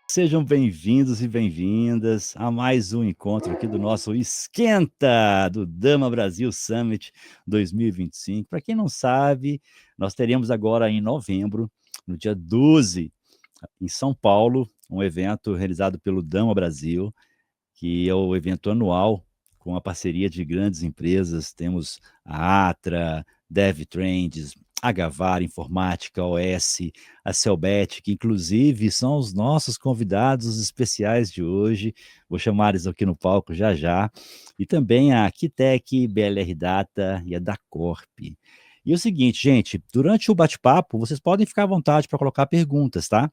Sejam bem-vindos e bem-vindas a mais um encontro aqui do nosso Esquenta do Dama Brasil Summit 2025. Para quem não sabe, nós teremos agora em novembro, no dia 12, em São Paulo, um evento realizado pelo Dama Brasil, que é o evento anual com a parceria de grandes empresas. Temos a Atra, DevTrends, a Gavar Informática, OS, a Celbet, que inclusive são os nossos convidados especiais de hoje. Vou chamar eles aqui no palco já já. E também a Kitec, BLR Data e a Dacorp. E o seguinte, gente, durante o bate-papo, vocês podem ficar à vontade para colocar perguntas, tá?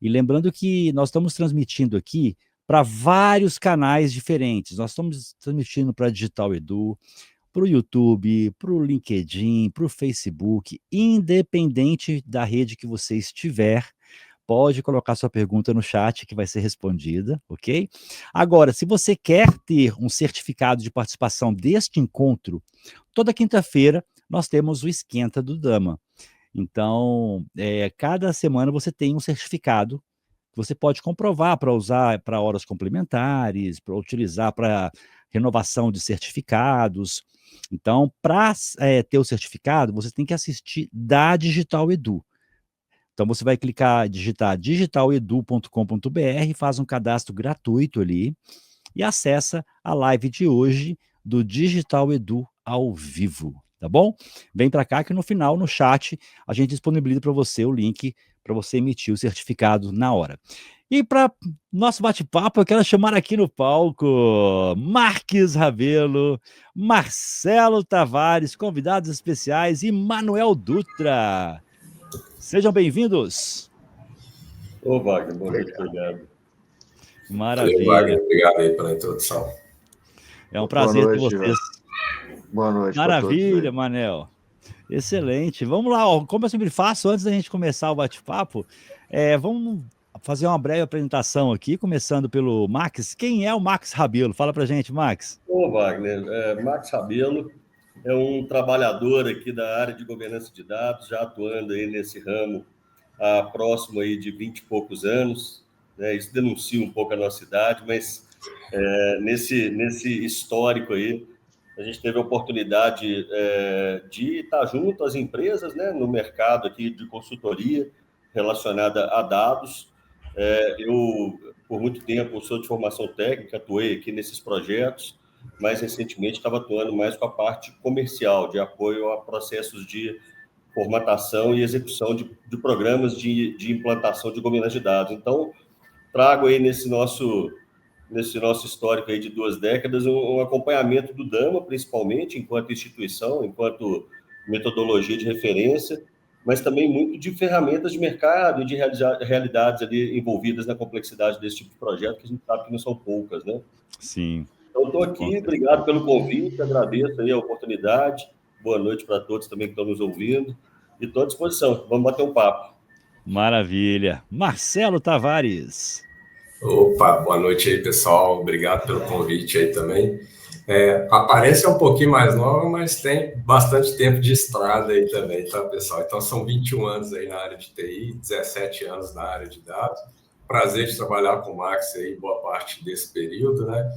E lembrando que nós estamos transmitindo aqui para vários canais diferentes. Nós estamos transmitindo para Digital Edu, para o YouTube, para o LinkedIn, para o Facebook, independente da rede que você estiver, pode colocar sua pergunta no chat que vai ser respondida, ok? Agora, se você quer ter um certificado de participação deste encontro, toda quinta-feira nós temos o Esquenta do Dama. Então, cada semana você tem um certificado que você pode comprovar para usar para horas complementares, para utilizar para renovação de certificados. Então, para ter o certificado, você tem que assistir da Digital Edu. Então, você vai clicar, digitar digitaledu.com.br, faz um cadastro gratuito ali e acessa a live de hoje do Digital Edu ao vivo, tá bom? Vem para cá que no final, no chat, a gente disponibiliza para você o link para você emitir o certificado na hora. E para nosso bate-papo, eu quero chamar aqui no palco Marques Rabelo, Marcelo Tavares, convidados especiais e Manuel Dutra. Sejam bem-vindos. Ô, Wagner, boa noite, obrigado. Maravilha. Valeu, Wagner, obrigado aí pela introdução. É um prazer ter vocês. Boa noite. Maravilha, Manel. Excelente. Vamos lá, ó. Como eu sempre faço, antes da gente começar o bate-papo, vamos fazer uma breve apresentação aqui, começando pelo Max. Quem é o Max Rabelo? Fala pra gente, Max. Ô, Wagner, Max Rabelo é um trabalhador aqui da área de governança de dados, já atuando aí nesse ramo há próximo aí de 20 e poucos anos, né? Isso denuncia um pouco a nossa idade, mas nesse histórico aí, a gente teve a oportunidade de estar junto às empresas, né, no mercado aqui de consultoria relacionada a dados. Eu, por muito tempo, sou de formação técnica, atuei aqui nesses projetos, mas recentemente estava atuando mais com a parte comercial, de apoio a processos de formatação e execução de programas de implantação de governança de dados. Então, trago aí nesse nosso histórico aí de 2 décadas um acompanhamento do Dama, principalmente, enquanto instituição, enquanto metodologia de referência, mas também muito de ferramentas de mercado e de realidades ali envolvidas na complexidade desse tipo de projeto, que a gente sabe que não são poucas, né? Sim. Então, estou aqui, obrigado pelo convite, agradeço aí a oportunidade, boa noite para todos também que estão nos ouvindo, e estou à disposição, vamos bater um papo. Maravilha. Marcelo Tavares. Opa, boa noite aí, pessoal, obrigado pelo convite aí também. A aparência é um pouquinho mais nova, mas tem bastante tempo de estrada aí também, tá, pessoal? Então, são 21 anos aí na área de TI, 17 anos na área de dados. Prazer de trabalhar com o Max aí, boa parte desse período, né?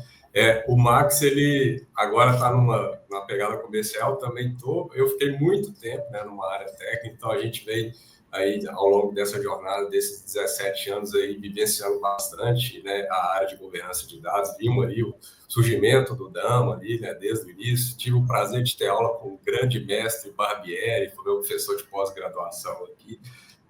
O Max, ele agora está numa pegada comercial, também eu fiquei muito tempo, né, numa área técnica, então a gente veio aí ao longo dessa jornada, desses 17 anos aí, vivenciando bastante, né, a área de governança de dados. Vimos ali o surgimento do Dama ali, né, desde o início. Tive o prazer de ter aula com o grande mestre Barbieri, foi meu professor de pós-graduação aqui.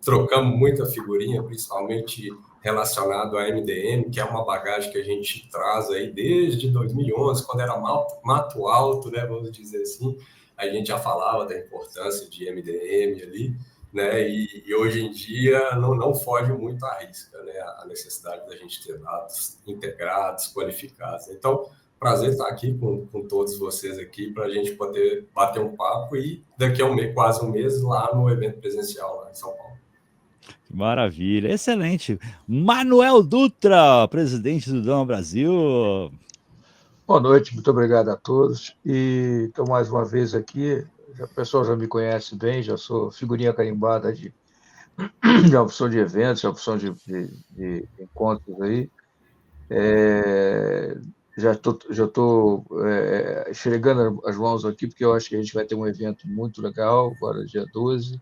Trocamos muita figurinha, principalmente relacionado à MDM, que é uma bagagem que a gente traz aí desde 2011, quando era mato alto, né, vamos dizer assim. A gente já falava da importância de MDM ali, né? E hoje em dia não foge muito à risca, né? A necessidade da gente ter dados integrados, qualificados. Então, prazer estar aqui com todos vocês aqui para a gente poder bater um papo e daqui a quase um mês lá no evento presencial lá em São Paulo. Maravilha, excelente. Manuel Dutra, presidente do Dama Brasil. Boa noite, muito obrigado a todos. E estou mais uma vez aqui. O pessoal já me conhece bem, já sou figurinha carimbada de a opção de eventos, a opção de encontros aí. Já estou esfregando as mãos aqui, porque eu acho que a gente vai ter um evento muito legal, agora dia 12.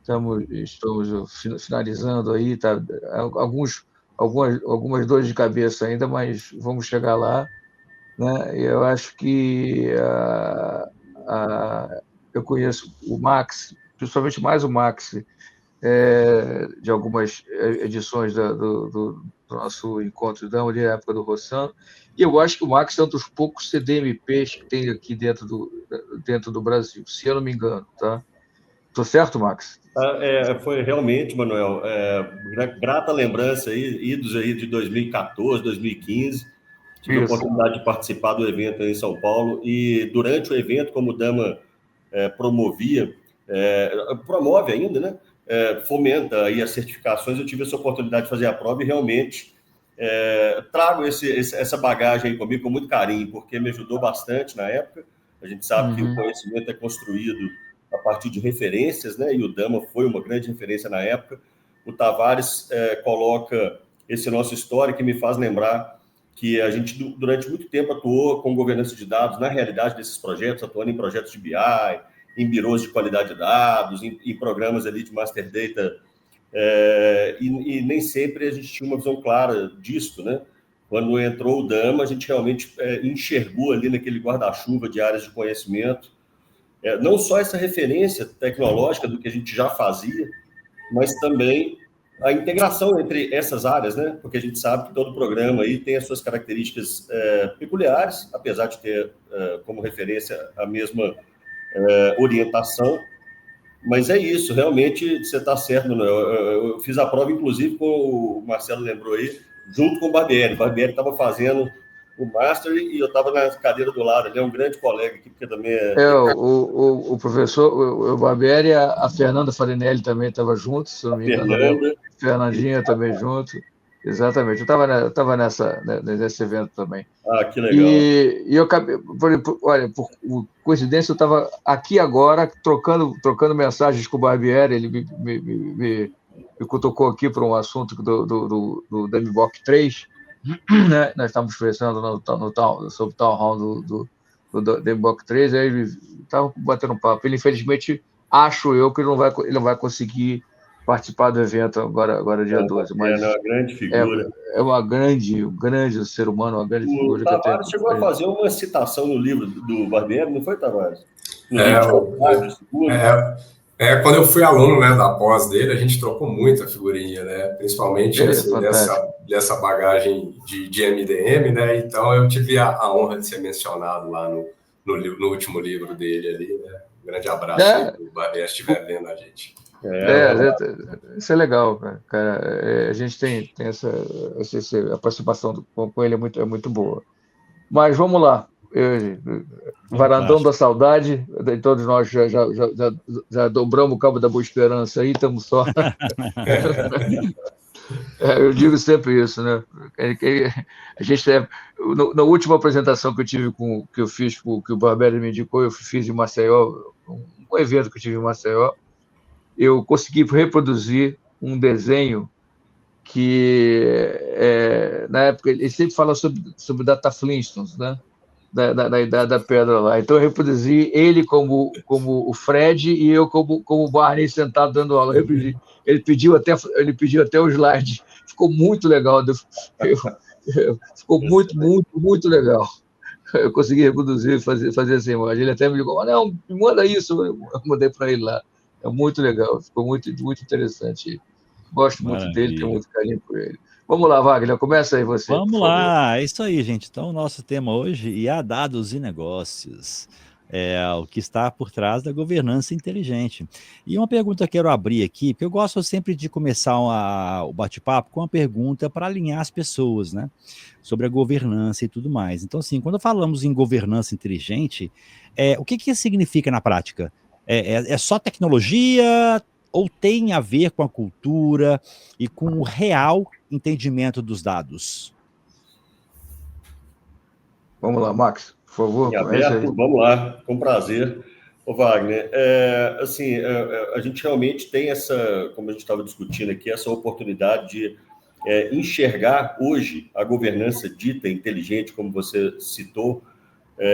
Estamos finalizando aí, tá? Algumas dores de cabeça ainda, mas vamos chegar lá, né? Eu acho que eu conheço o Max, principalmente mais o Max, de algumas edições do nosso encontro da época do Rossano, e eu acho que o Max é um dos poucos CDMPs que tem aqui dentro do Brasil, se eu não me engano, tá? Estou certo, Max? Foi realmente, Manuel, grata lembrança aí, idos aí de 2014, 2015. Tive a oportunidade de participar do evento aí em São Paulo, e durante o evento, como o Dama promove ainda, né? Fomenta aí as certificações, eu tive essa oportunidade de fazer a prova e realmente trago essa bagagem aí comigo com muito carinho, porque me ajudou bastante na época. A gente sabe que o conhecimento é construído a partir de referências, né? E o Dama foi uma grande referência na época. O Tavares coloca esse nosso histórico que me faz lembrar que a gente, durante muito tempo, atuou com governança de dados na realidade desses projetos, atuando em projetos de BI, em birôs de qualidade de dados, em programas ali de Master Data, e nem sempre a gente tinha uma visão clara disso, né? Quando entrou o Dama, a gente realmente enxergou ali naquele guarda-chuva de áreas de conhecimento, não só essa referência tecnológica do que a gente já fazia, mas também a integração entre essas áreas, né? Porque a gente sabe que todo programa aí tem as suas características peculiares, apesar de ter como referência a mesma orientação. Mas é isso, realmente você está certo, né? Eu fiz a prova, inclusive, com o Marcelo lembrou aí, junto com o Barbieri. O Barbieri estava fazendo o Master e eu estava na cadeira do lado. Ele é um grande colega aqui, porque também o professor, o Barbieri, a Fernanda Farinelli também estava junto, se não me engano. Fernanda. Fernandinha também junto. Exatamente, eu estava nesse evento também. Que legal. E eu acabei, olha, por coincidência, eu estava aqui agora trocando mensagens com o Barbieri. Ele me cutucou aqui para um assunto do DMBOK 3, né? Nós estávamos conversando sobre o Town Hall do DMBOK 3, aí ele estava batendo um papo. Ele, infelizmente, acho eu que ele não vai conseguir participar do evento agora dia 12. Mas uma grande figura. Um grande ser humano, uma grande figura. O Tavares chegou a fazer uma citação no livro do Barbieri, não foi, Tavares? Quando eu fui aluno, né, da pós dele, a gente trocou muita figurinha, né? Principalmente assim, dessa bagagem de MDM, né? Então eu tive a honra de ser mencionado lá no último livro dele ali, né? Um grande abraço se o Barbieri estiver vendo a gente. Isso é legal, cara. A gente tem a participação com ele é muito boa. Mas vamos lá. Varandão da saudade, todos nós já dobramos o cabo da Boa Esperança aí, estamos só. Eu digo sempre isso, né? A gente na última apresentação que eu fiz, que o Barbieri me indicou, eu fiz em Maceió, um evento que eu tive em Maceió. Eu consegui reproduzir um desenho que, na época, ele sempre fala sobre Data Flintstones, né? Da Idade da Pedra lá. Então, eu reproduzi ele como o Fred e eu como o Barney sentado dando aula. Ele pediu até o slide. Ficou muito legal. Ficou muito, muito, muito legal. Eu consegui reproduzir e fazer essa imagem. Ele até me ligou, não, me manda isso. Eu mandei para ele lá. É muito legal, ficou muito, muito interessante. Gosto muito dele, tenho muito carinho por ele. Vamos lá, Wagner, começa aí você. Vamos lá, é isso aí, gente. Então, o nosso tema hoje é IA, dados e negócios. O que está por trás da governança inteligente. E uma pergunta que eu quero abrir aqui, porque eu gosto sempre de começar o bate-papo com uma pergunta para alinhar as pessoas, né? Sobre a governança e tudo mais. Então, assim, quando falamos em governança inteligente, o que significa na prática? É só tecnologia ou tem a ver com a cultura e com o real entendimento dos dados? Vamos lá, Max, por favor. Vamos lá, com prazer. Ô Wagner, assim, a gente realmente tem essa, como a gente estava discutindo aqui, essa oportunidade de enxergar hoje a governança dita inteligente, como você citou,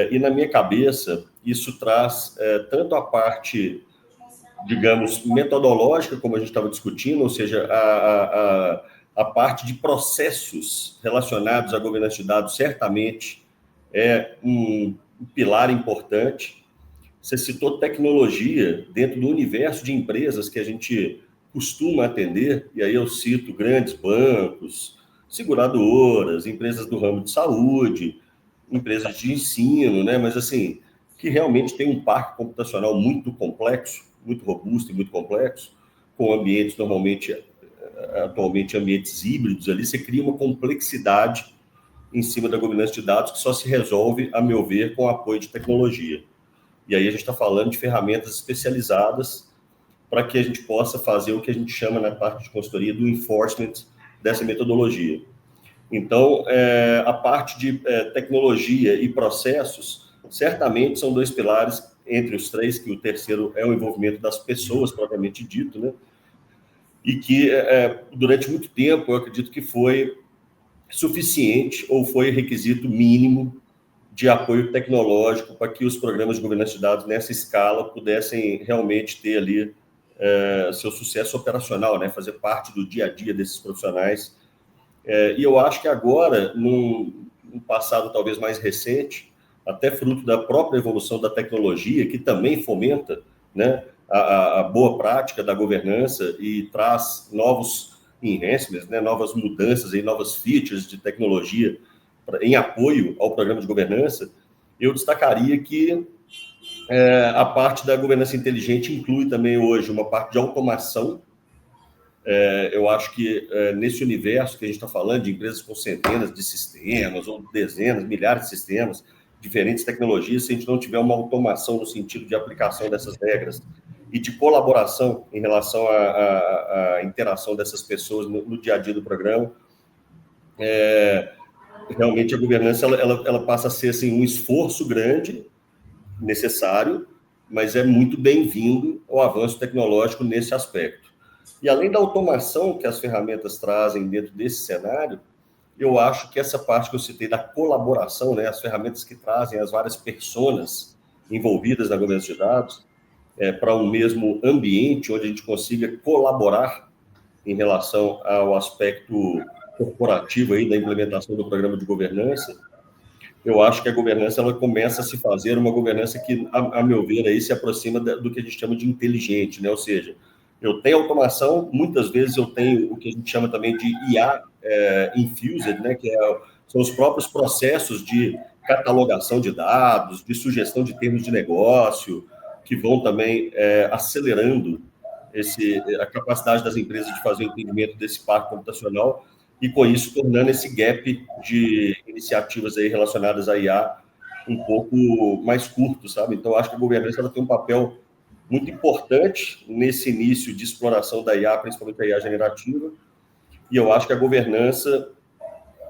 e na minha cabeça isso traz tanto a parte, digamos, metodológica, como a gente estava discutindo, ou seja, a parte de processos relacionados à governança de dados certamente é um pilar importante. Você citou tecnologia dentro do universo de empresas que a gente costuma atender, e aí eu cito grandes bancos, seguradoras, empresas do ramo de saúde, empresas de ensino, né? Mas assim, que realmente tem um parque computacional muito complexo, muito robusto e muito complexo, com ambientes normalmente, atualmente ambientes híbridos ali, você cria uma complexidade em cima da governança de dados que só se resolve, a meu ver, com o apoio de tecnologia. E aí a gente está falando de ferramentas especializadas para que a gente possa fazer o que a gente chama na parte de consultoria do enforcement dessa metodologia. Então, a parte de tecnologia e processos, certamente são dois pilares entre os três, que o terceiro é o envolvimento das pessoas, propriamente dito, né? E que, durante muito tempo, eu acredito que foi suficiente ou foi requisito mínimo de apoio tecnológico para que os programas de governança de dados nessa escala pudessem realmente ter ali seu sucesso operacional, né? Fazer parte do dia a dia desses profissionais. E eu acho que agora, num passado talvez mais recente, até fruto da própria evolução da tecnologia, que também fomenta, né, a boa prática da governança e traz novos enhancements, né, novas mudanças e novas features de tecnologia em apoio ao programa de governança, eu destacaria que a parte da governança inteligente inclui também hoje uma parte de automação. Eu acho que nesse universo que a gente está falando, de empresas com centenas de sistemas, ou dezenas, milhares de sistemas, diferentes tecnologias, se a gente não tiver uma automação no sentido de aplicação dessas regras e de colaboração em relação à interação dessas pessoas no dia a dia do programa, realmente a governança ela passa a ser assim, um esforço grande, necessário, mas é muito bem-vindo o avanço tecnológico nesse aspecto. E além da automação que as ferramentas trazem dentro desse cenário, eu acho que essa parte que eu citei da colaboração, né, as ferramentas que trazem as várias personas envolvidas na governança de dados, para um mesmo ambiente onde a gente consiga colaborar em relação ao aspecto corporativo aí da implementação do programa de governança, eu acho que a governança ela começa a se fazer uma governança que, a meu ver, aí se aproxima do que a gente chama de inteligente, né? Ou seja, eu tenho automação, muitas vezes eu tenho o que a gente chama também de IA infused, né? Que são os próprios processos de catalogação de dados, de sugestão de termos de negócio, que vão também acelerando a capacidade das empresas de fazer o entendimento desse parque computacional e, com isso, tornando esse gap de iniciativas aí relacionadas à IA um pouco mais curto, sabe? Então, acho que a governança ela tem um papel muito importante nesse início de exploração da IA, principalmente a IA generativa, e eu acho que a governança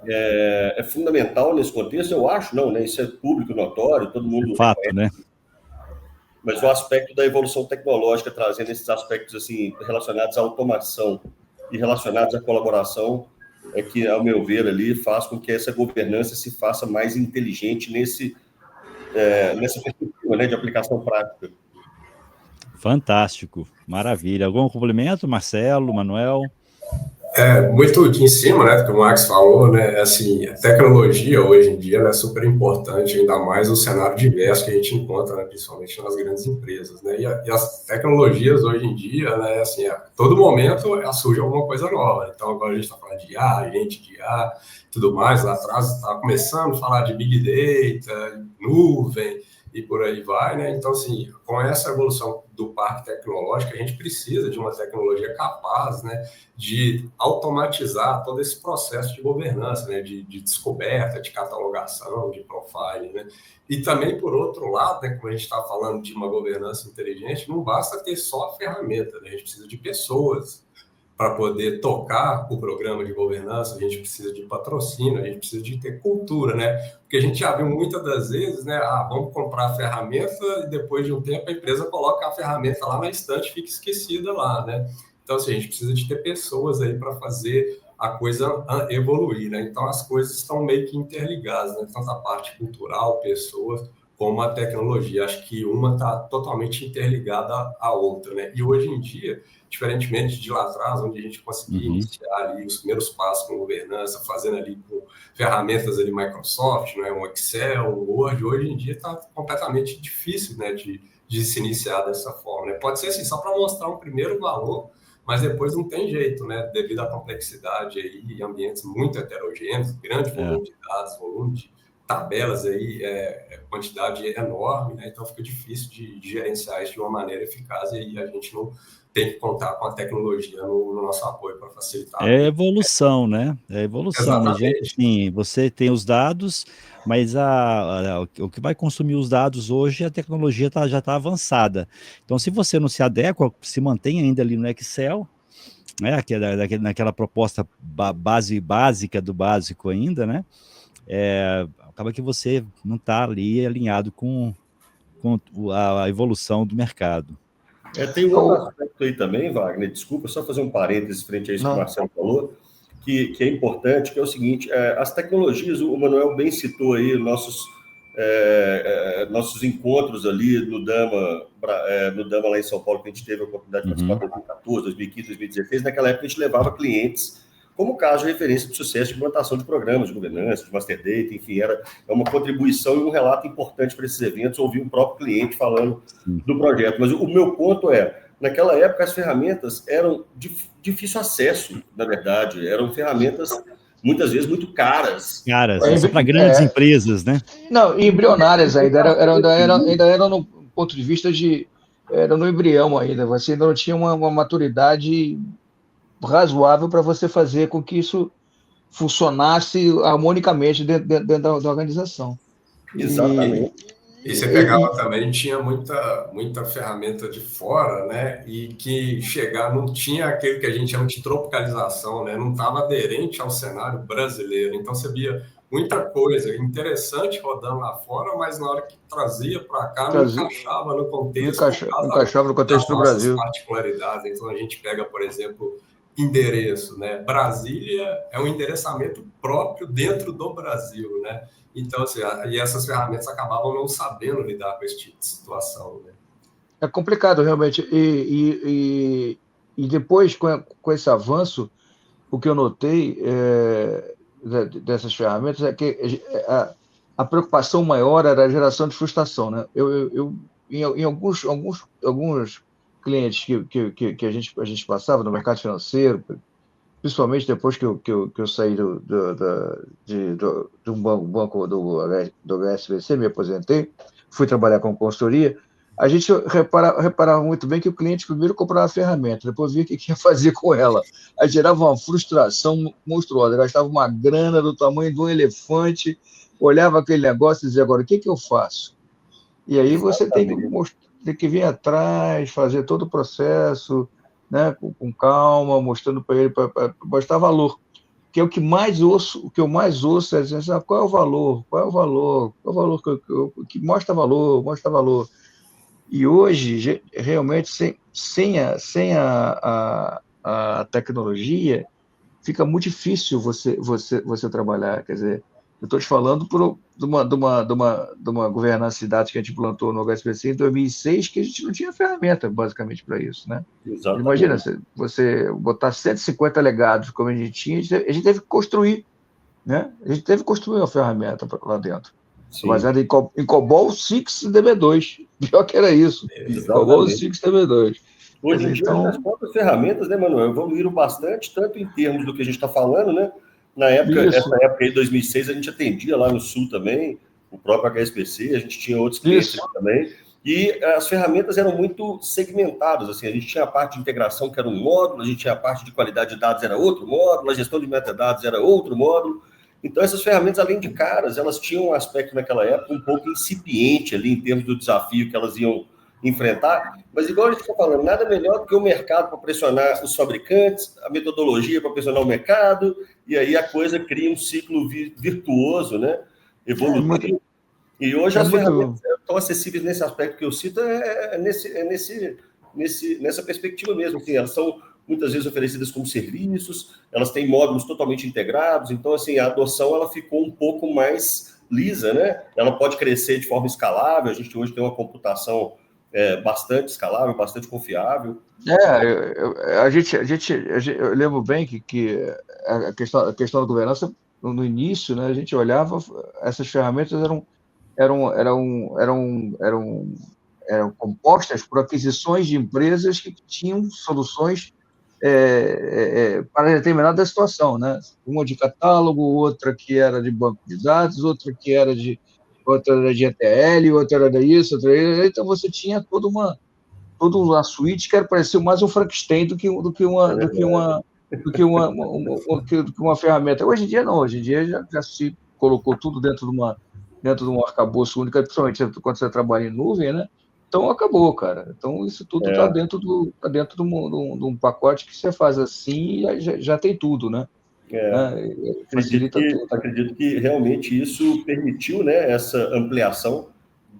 é fundamental nesse contexto. Eu acho, não, né? Isso é público, notório, todo mundo... Fato, né? Mas o aspecto da evolução tecnológica, trazendo esses aspectos assim, relacionados à automação e relacionados à colaboração, é que, ao meu ver, ali faz com que essa governança se faça mais inteligente nessa perspectiva, né, de aplicação prática. Fantástico, maravilha. Algum complemento, Marcelo, Manuel? Muito em cima, né, do que o Max falou, né, assim, a tecnologia hoje em dia é super importante, ainda mais no cenário diverso que a gente encontra, né, principalmente nas grandes empresas, né, e as tecnologias hoje em dia, né, assim, a todo momento surge alguma coisa nova. Então agora a gente está falando de IA, agente de IA, tudo mais. Lá atrás estava começando a falar de Big Data, nuvem, e por aí vai, né? Então, assim, com essa evolução do parque tecnológico, a gente precisa de uma tecnologia capaz, né, de automatizar todo esse processo de governança, né, de descoberta, de catalogação, de profiling, né? E também, por outro lado, né, como a gente está falando de uma governança inteligente, não basta ter só a ferramenta, né? A gente precisa de pessoas para poder tocar o programa de governança, a gente precisa de patrocínio, a gente precisa de ter cultura, né? Porque a gente já viu muitas das vezes, né? Vamos comprar a ferramenta e depois de um tempo a empresa coloca a ferramenta lá na estante e fica esquecida lá, né? Então, assim, a gente precisa de ter pessoas aí para fazer a coisa evoluir, né? Então, as coisas estão meio que interligadas, né? Tanto a parte cultural, pessoas, como a tecnologia. Acho que uma está totalmente interligada à outra, né? E hoje em dia, diferentemente de lá atrás, onde a gente conseguia iniciar ali os primeiros passos com governança, fazendo ali com ferramentas ali Microsoft, né? Um Excel, um Word, hoje em dia está completamente difícil, né? De se iniciar dessa forma, né? Pode ser assim, só para mostrar um primeiro valor, mas depois não tem jeito, né? Devido à complexidade aí, e ambientes muito heterogêneos, grande volume de dados, volume de tabelas aí, quantidade enorme, né? Então fica difícil de gerenciar isso de uma maneira eficaz, e aí a gente não tem que contar com a tecnologia no nosso apoio para facilitar. É evolução, né? É evolução. Não adianta, Exatamente. assim, você tem os dados, mas o que vai consumir os dados hoje, a tecnologia já está avançada. Então, se você não se adequa, se mantém ainda ali no Excel, né, que é naquela proposta básica do básico ainda, né? Acaba que você não está ali alinhado com a evolução do mercado. Tem um outro aspecto aí também, Wagner, desculpa, só fazer um parênteses frente a isso que o Marcelo falou, que é importante, que é o seguinte, as tecnologias, o Manuel bem citou aí nossos encontros ali no Dama lá em São Paulo, que a gente teve a oportunidade de participar em 2014, 2015, 2016, naquela época a gente levava clientes como caso de referência de sucesso de implantação de programas de governança, de master data, enfim, é uma contribuição e um relato importante para esses eventos, ouvir um próprio cliente falando do projeto. Mas o meu ponto naquela época as ferramentas eram de difícil acesso, na verdade, eram ferramentas muitas vezes muito caras. Só para grandes empresas, né? Não, embrionárias ainda, ainda era no ponto de vista era no embrião ainda, você ainda não tinha uma maturidade razoável para você fazer com que isso funcionasse harmonicamente dentro da organização. Exatamente. E você pegava também, tinha muita ferramenta de fora, né? E que não tinha aquele que a gente chama de tropicalização, né? Não estava aderente ao cenário brasileiro. Então você via muita coisa interessante rodando lá fora, mas na hora que trazia para cá, não encaixava no contexto. Não encaixava no contexto do Brasil. Particularidades. Então a gente pega, por exemplo, endereço, né? Brasília é um endereçamento próprio dentro do Brasil, né? Então, assim, e essas ferramentas acabavam não sabendo lidar com esse tipo de situação, né? É complicado, realmente. E depois, com esse avanço, o que eu notei dessas ferramentas é que a preocupação maior era a geração de frustração, né? Em alguns clientes que a gente passava no mercado financeiro, principalmente depois que eu saí de um banco do HSBC, me aposentei, fui trabalhar com consultoria, a gente reparava muito bem que o cliente primeiro comprava a ferramenta, depois via o que ia fazer com ela. Aí gerava uma frustração monstruosa, gastava uma grana do tamanho de um elefante, olhava aquele negócio e dizia, agora, o que eu faço? E aí você tem que vir atrás, fazer todo o processo, né, com calma, mostrando para ele, para mostrar valor. Que é o que eu mais ouço é dizer, qual é o valor? Qual é o valor? Qual é o valor que mostra valor? E hoje, realmente, sem a tecnologia, fica muito difícil você trabalhar. Quer dizer, eu estou te falando de uma governança de dados que a gente implantou no HSBC em 2006, que a gente não tinha ferramenta, basicamente, para isso, né? Exatamente. Imagina, você botar 150 legados, como a gente tinha, a gente teve que construir, né? A gente teve que construir uma ferramenta lá dentro. Baseada em COBOL 6 DB2. Pior que era isso. COBOL 6 DB2. Hoje em dia, as próprias ferramentas, né, Manuel, evoluíram bastante, tanto em termos do que a gente está falando, né? Essa época aí, 2006, a gente atendia lá no Sul também, o próprio HSBC, a gente tinha outros clientes também, e as ferramentas eram muito segmentadas, assim, a gente tinha a parte de integração, que era um módulo, a gente tinha a parte de qualidade de dados, era outro módulo, a gestão de metadados era outro módulo. Então, essas ferramentas, além de caras, elas tinham um aspecto naquela época um pouco incipiente ali, em termos do desafio que elas iam enfrentar, mas igual a gente está falando, nada melhor do que o mercado para pressionar os fabricantes, a metodologia para pressionar o mercado, e aí a coisa cria um ciclo virtuoso, né? Evolutivo. E hoje as ferramentas estão acessíveis nesse aspecto que eu cito, nessa perspectiva mesmo. Assim, elas são muitas vezes oferecidas como serviços, elas têm módulos totalmente integrados, então assim, a adoção ela ficou um pouco mais lisa, né? Ela pode crescer de forma escalável, a gente hoje tem uma computação bastante escalável, bastante confiável. Eu lembro bem que a questão da governança, no início, né, a gente olhava, essas ferramentas eram compostas por aquisições de empresas que tinham soluções para determinada situação, né? Uma de catálogo, outra que era de banco de dados, outra era de ETL, outra era isso, então você tinha toda uma suíte que parecia mais um Frankenstein do que uma ferramenta. Hoje em dia não, hoje em dia já se colocou tudo dentro de um arcabouço único, principalmente quando você trabalha em nuvem, né? Então acabou, cara. Então isso tudo está dentro de um pacote que você faz assim e já tem tudo, né? Acredito que realmente isso permitiu, né, essa ampliação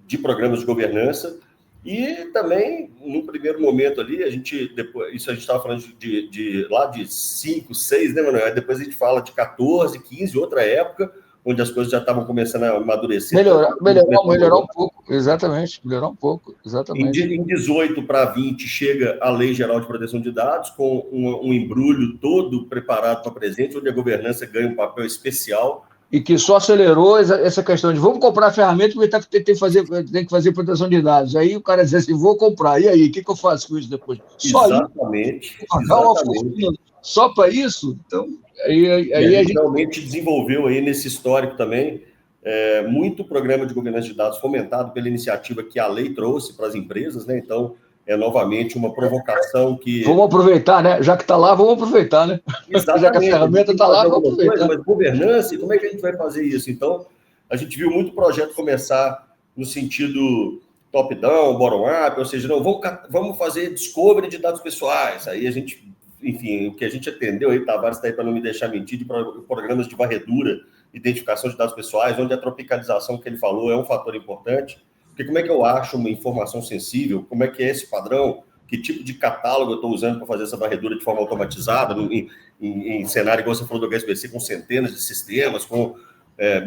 de programas de governança e também, no primeiro momento ali, isso a gente estava falando de lá de 5, 6, né, Manuel? Depois a gente fala de 14, 15, outra época, onde as coisas já estavam começando a amadurecer. Melhorar um pouco, exatamente, melhorar um pouco, exatamente. Em 18 para 20 chega a Lei Geral de Proteção de Dados, com um embrulho todo preparado para presente, onde a governança ganha um papel especial. E que só acelerou essa questão de vamos comprar a ferramenta porque tem que fazer proteção de dados. Aí o cara diz assim, vou comprar, e aí, o que eu faço com isso depois? Exatamente. Só para isso? Então, aí a gente realmente desenvolveu aí nesse histórico também muito programa de governança de dados fomentado pela iniciativa que a lei trouxe para as empresas, né? Então, é novamente uma provocação que... Vamos aproveitar, né? Já que está lá, vamos aproveitar, né? Exatamente. Já que a ferramenta está lá, vamos aproveitar. Mas governança, como é que a gente vai fazer isso? Então, a gente viu muito projeto começar no sentido top-down, bottom-up, ou seja, não, vamos fazer discovery de dados pessoais. Aí a gente, enfim, o que a gente atendeu aí, Tavares está aí para não me deixar mentir, de programas de varredura, identificação de dados pessoais, onde a tropicalização que ele falou é um fator importante. Porque como é que eu acho uma informação sensível? Como é que é esse padrão? Que tipo de catálogo eu estou usando para fazer essa varredura de forma automatizada, em cenário, igual você falou do HSBC, com centenas de sistemas, com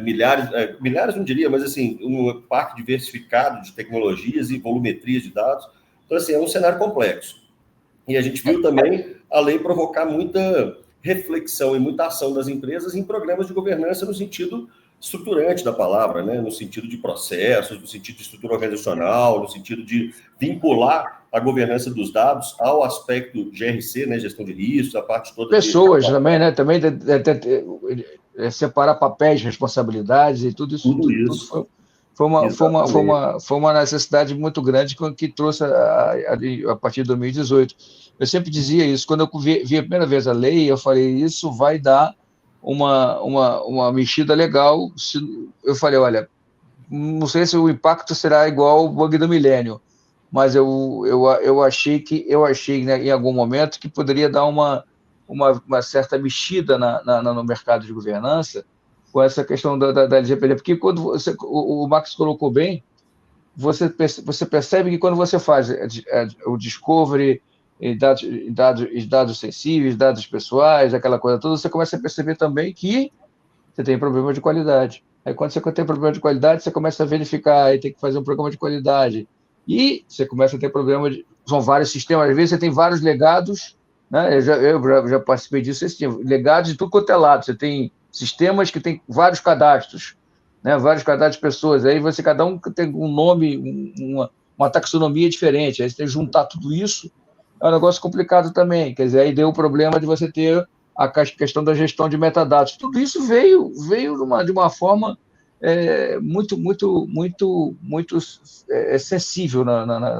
milhares não diria, mas assim, um parque diversificado de tecnologias e volumetrias de dados. Então, assim, é um cenário complexo. E a gente viu também a lei provocar muita reflexão e muita ação das empresas em programas de governança no sentido estruturante da palavra, né? No sentido de processos, no sentido de estrutura organizacional, no sentido de vincular a governança dos dados ao aspecto GRC, né? Gestão de riscos, a parte toda... Pessoas também, né? Também separar papéis, responsabilidades e tudo isso. Tudo foi uma necessidade muito grande que trouxe a partir de 2018. Eu sempre dizia isso. Quando eu vi a primeira vez a lei, eu falei, isso vai dar uma mexida legal. Eu falei, olha, não sei se o impacto será igual ao bug do milênio, mas eu achei, né, em algum momento, que poderia dar uma certa mexida no mercado de governança com essa questão da LGPD, porque quando o Max colocou bem, você percebe que quando você faz o discovery, dados sensíveis, dados pessoais, aquela coisa toda, você começa a perceber também que você tem problema de qualidade. Aí, quando você tem problema de qualidade, você começa a verificar, aí tem que fazer um programa de qualidade. E você começa a ter problema são vários sistemas, às vezes você tem vários legados, né? Eu já participei disso, você tem legados de tudo quanto é lado. Você tem sistemas que tem vários cadastros, né? Vários cadastros de pessoas. Aí cada um tem um nome, uma taxonomia diferente. Aí você tem que juntar tudo isso. É um negócio complicado também, quer dizer, aí deu o problema de você ter a questão da gestão de metadados. Tudo isso veio de uma forma muito sensível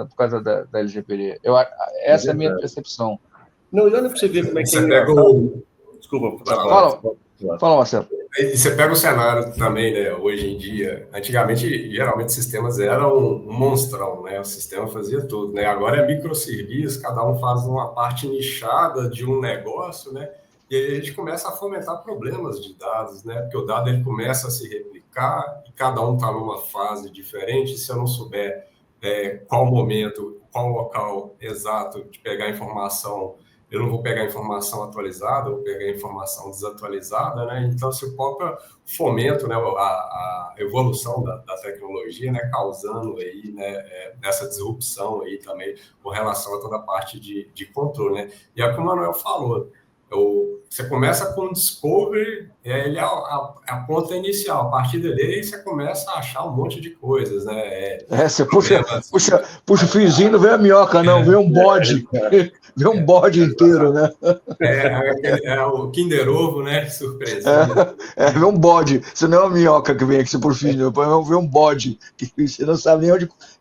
por causa da LGPD. Essa é a minha percepção. Não, e olha para você ver como é que você pega o... Desculpa. Fala, Marcelo. E você pega o cenário também, né? Hoje em dia, antigamente, geralmente, os sistemas eram um monstrão, né? O sistema fazia tudo, né? Agora é microserviço, cada um faz uma parte nichada de um negócio, né? E aí a gente começa a fomentar problemas de dados, né? Porque o dado ele começa a se replicar e cada um está numa fase diferente. Se eu não souber qual momento, qual local exato de pegar a informação, eu não vou pegar a informação atualizada, eu vou pegar a informação desatualizada, né? Então, se o próprio fomento, né, a evolução da tecnologia, né, causando aí, né, essa disrupção aí também com relação a toda a parte de controle, né? E é o que o Manuel falou, você começa com o discovery, ele é a ponta inicial. A partir dele, você começa a achar um monte de coisas, né? Você puxa o fiozinho, não vem a minhoca, não, vem um bode. Vem um bode inteiro, né? É o Kinder Ovo, né? Surpresa. Vem um bode. Você não é uma minhoca que vem aqui por fim, vem um bode, que você não sabe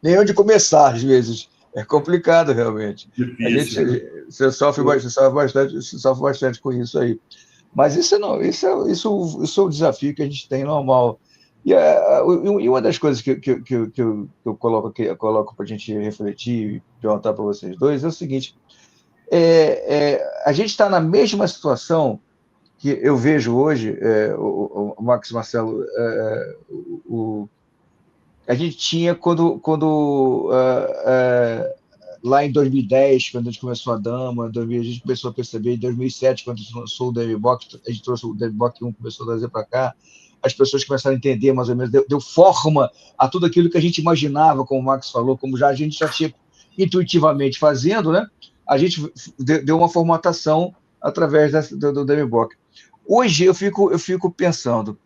nem onde começar, às vezes. É complicado, realmente. Difícil. Você sofre bastante com isso aí. Mas isso é o desafio que a gente tem normal. E uma das coisas que eu coloco para a gente refletir e perguntar para vocês dois é o seguinte: a gente está na mesma situação que eu vejo hoje, o Max Marcelo, a gente tinha quando lá em 2010, quando a gente começou a Dama, a gente começou a perceber, em 2007, quando a gente lançou o DevBox, a gente trouxe o DevBox 1, começou a trazer para cá, as pessoas começaram a entender mais ou menos, deu forma a tudo aquilo que a gente imaginava, como o Max falou, como a gente já tinha intuitivamente fazendo, né? A gente deu uma formatação através do DevBox. Hoje eu fico pensando,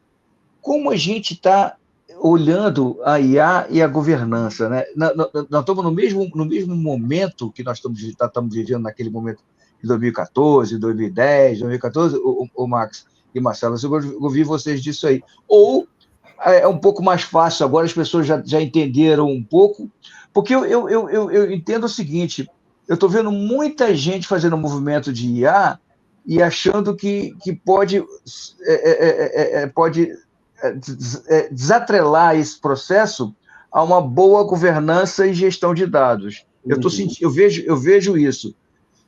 como a gente está olhando a IA e a governança, né? Nós estamos no mesmo momento que nós estamos vivendo naquele momento de 2014, 2010, 2014, o Max e Marcelo, eu ouvi vocês disso aí. Ou é um pouco mais fácil, agora as pessoas já entenderam um pouco, porque eu entendo o seguinte, eu estou vendo muita gente fazendo um movimento de IA e achando que pode desatrelar esse processo a uma boa governança e gestão de dados. Eu vejo isso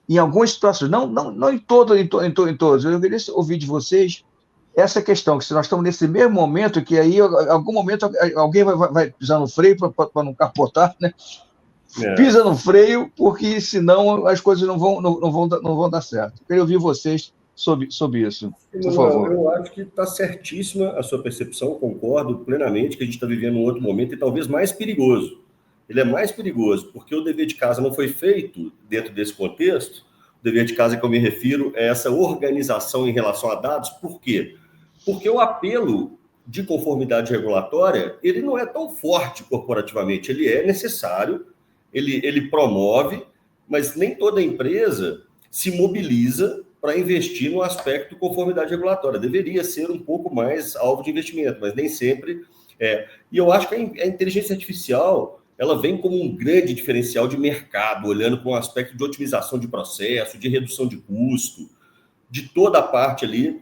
em algumas situações, não em todos. Eu queria ouvir de vocês essa questão, que se nós estamos nesse mesmo momento, que aí, em algum momento, alguém vai pisar no freio para não capotar, né? Pisa no freio, porque senão as coisas não vão dar certo. Eu queria ouvir vocês sobre isso, por favor. Eu acho que está certíssima a sua percepção, concordo plenamente que a gente está vivendo um outro momento e talvez mais perigoso. Ele é mais perigoso, porque o dever de casa não foi feito dentro desse contexto. O dever de casa que eu me refiro é essa organização em relação a dados. Por quê? Porque o apelo de conformidade regulatória, ele não é tão forte corporativamente, ele é necessário, ele promove, mas nem toda empresa se mobiliza para investir no aspecto de conformidade regulatória. Deveria ser um pouco mais alvo de investimento, mas nem sempre é. E eu acho que a inteligência artificial, ela vem como um grande diferencial de mercado, olhando para um aspecto de otimização de processo, de redução de custo, de toda a parte ali,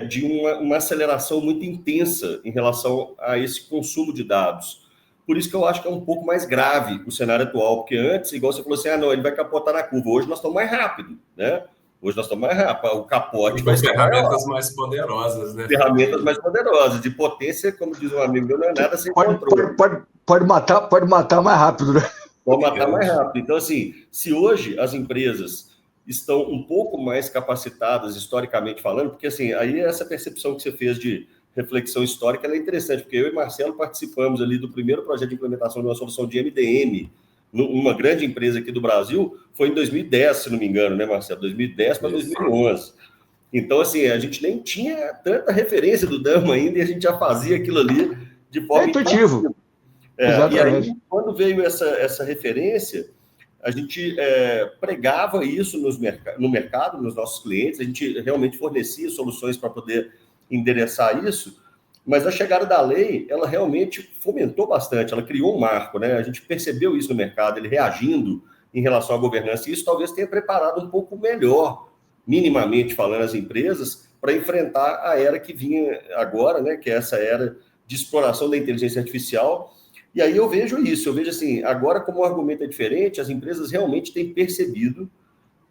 de uma aceleração muito intensa em relação a esse consumo de dados. Por isso que eu acho que é um pouco mais grave o cenário atual, porque antes, igual você falou assim, não, ele vai capotar na curva. Hoje nós estamos mais rápido, né? Hoje nós estamos mais rápido, o capote vai ser ferramentas mais poderosas, né? Ferramentas mais poderosas, de potência, como diz um amigo meu, não é nada sem controle. Pode matar mais rápido, né? Pode matar mais rápido. Então, assim, se hoje as empresas estão um pouco mais capacitadas, historicamente falando, porque, assim, aí essa percepção que você fez de reflexão histórica, ela é interessante, porque eu e Marcelo participamos ali do primeiro projeto de implementação de uma solução de MDM, numa grande empresa aqui do Brasil, foi em 2010, se não me engano, né, Marcelo? 2010 para 2011. Então, assim, a gente nem tinha tanta referência do Dama ainda e a gente já fazia aquilo ali de forma intuitivo. E aí, quando veio essa referência, a gente pregava isso no mercado, nos nossos clientes, a gente realmente fornecia soluções para poder endereçar isso, mas a chegada da lei, ela realmente fomentou bastante, ela criou um marco, né? A gente percebeu isso no mercado, ele reagindo em relação à governança, e isso talvez tenha preparado um pouco melhor minimamente falando, as empresas para enfrentar a era que vinha agora, né, que é essa era de exploração da inteligência artificial. E aí eu vejo isso, eu vejo assim, agora como o argumento é diferente, as empresas realmente têm percebido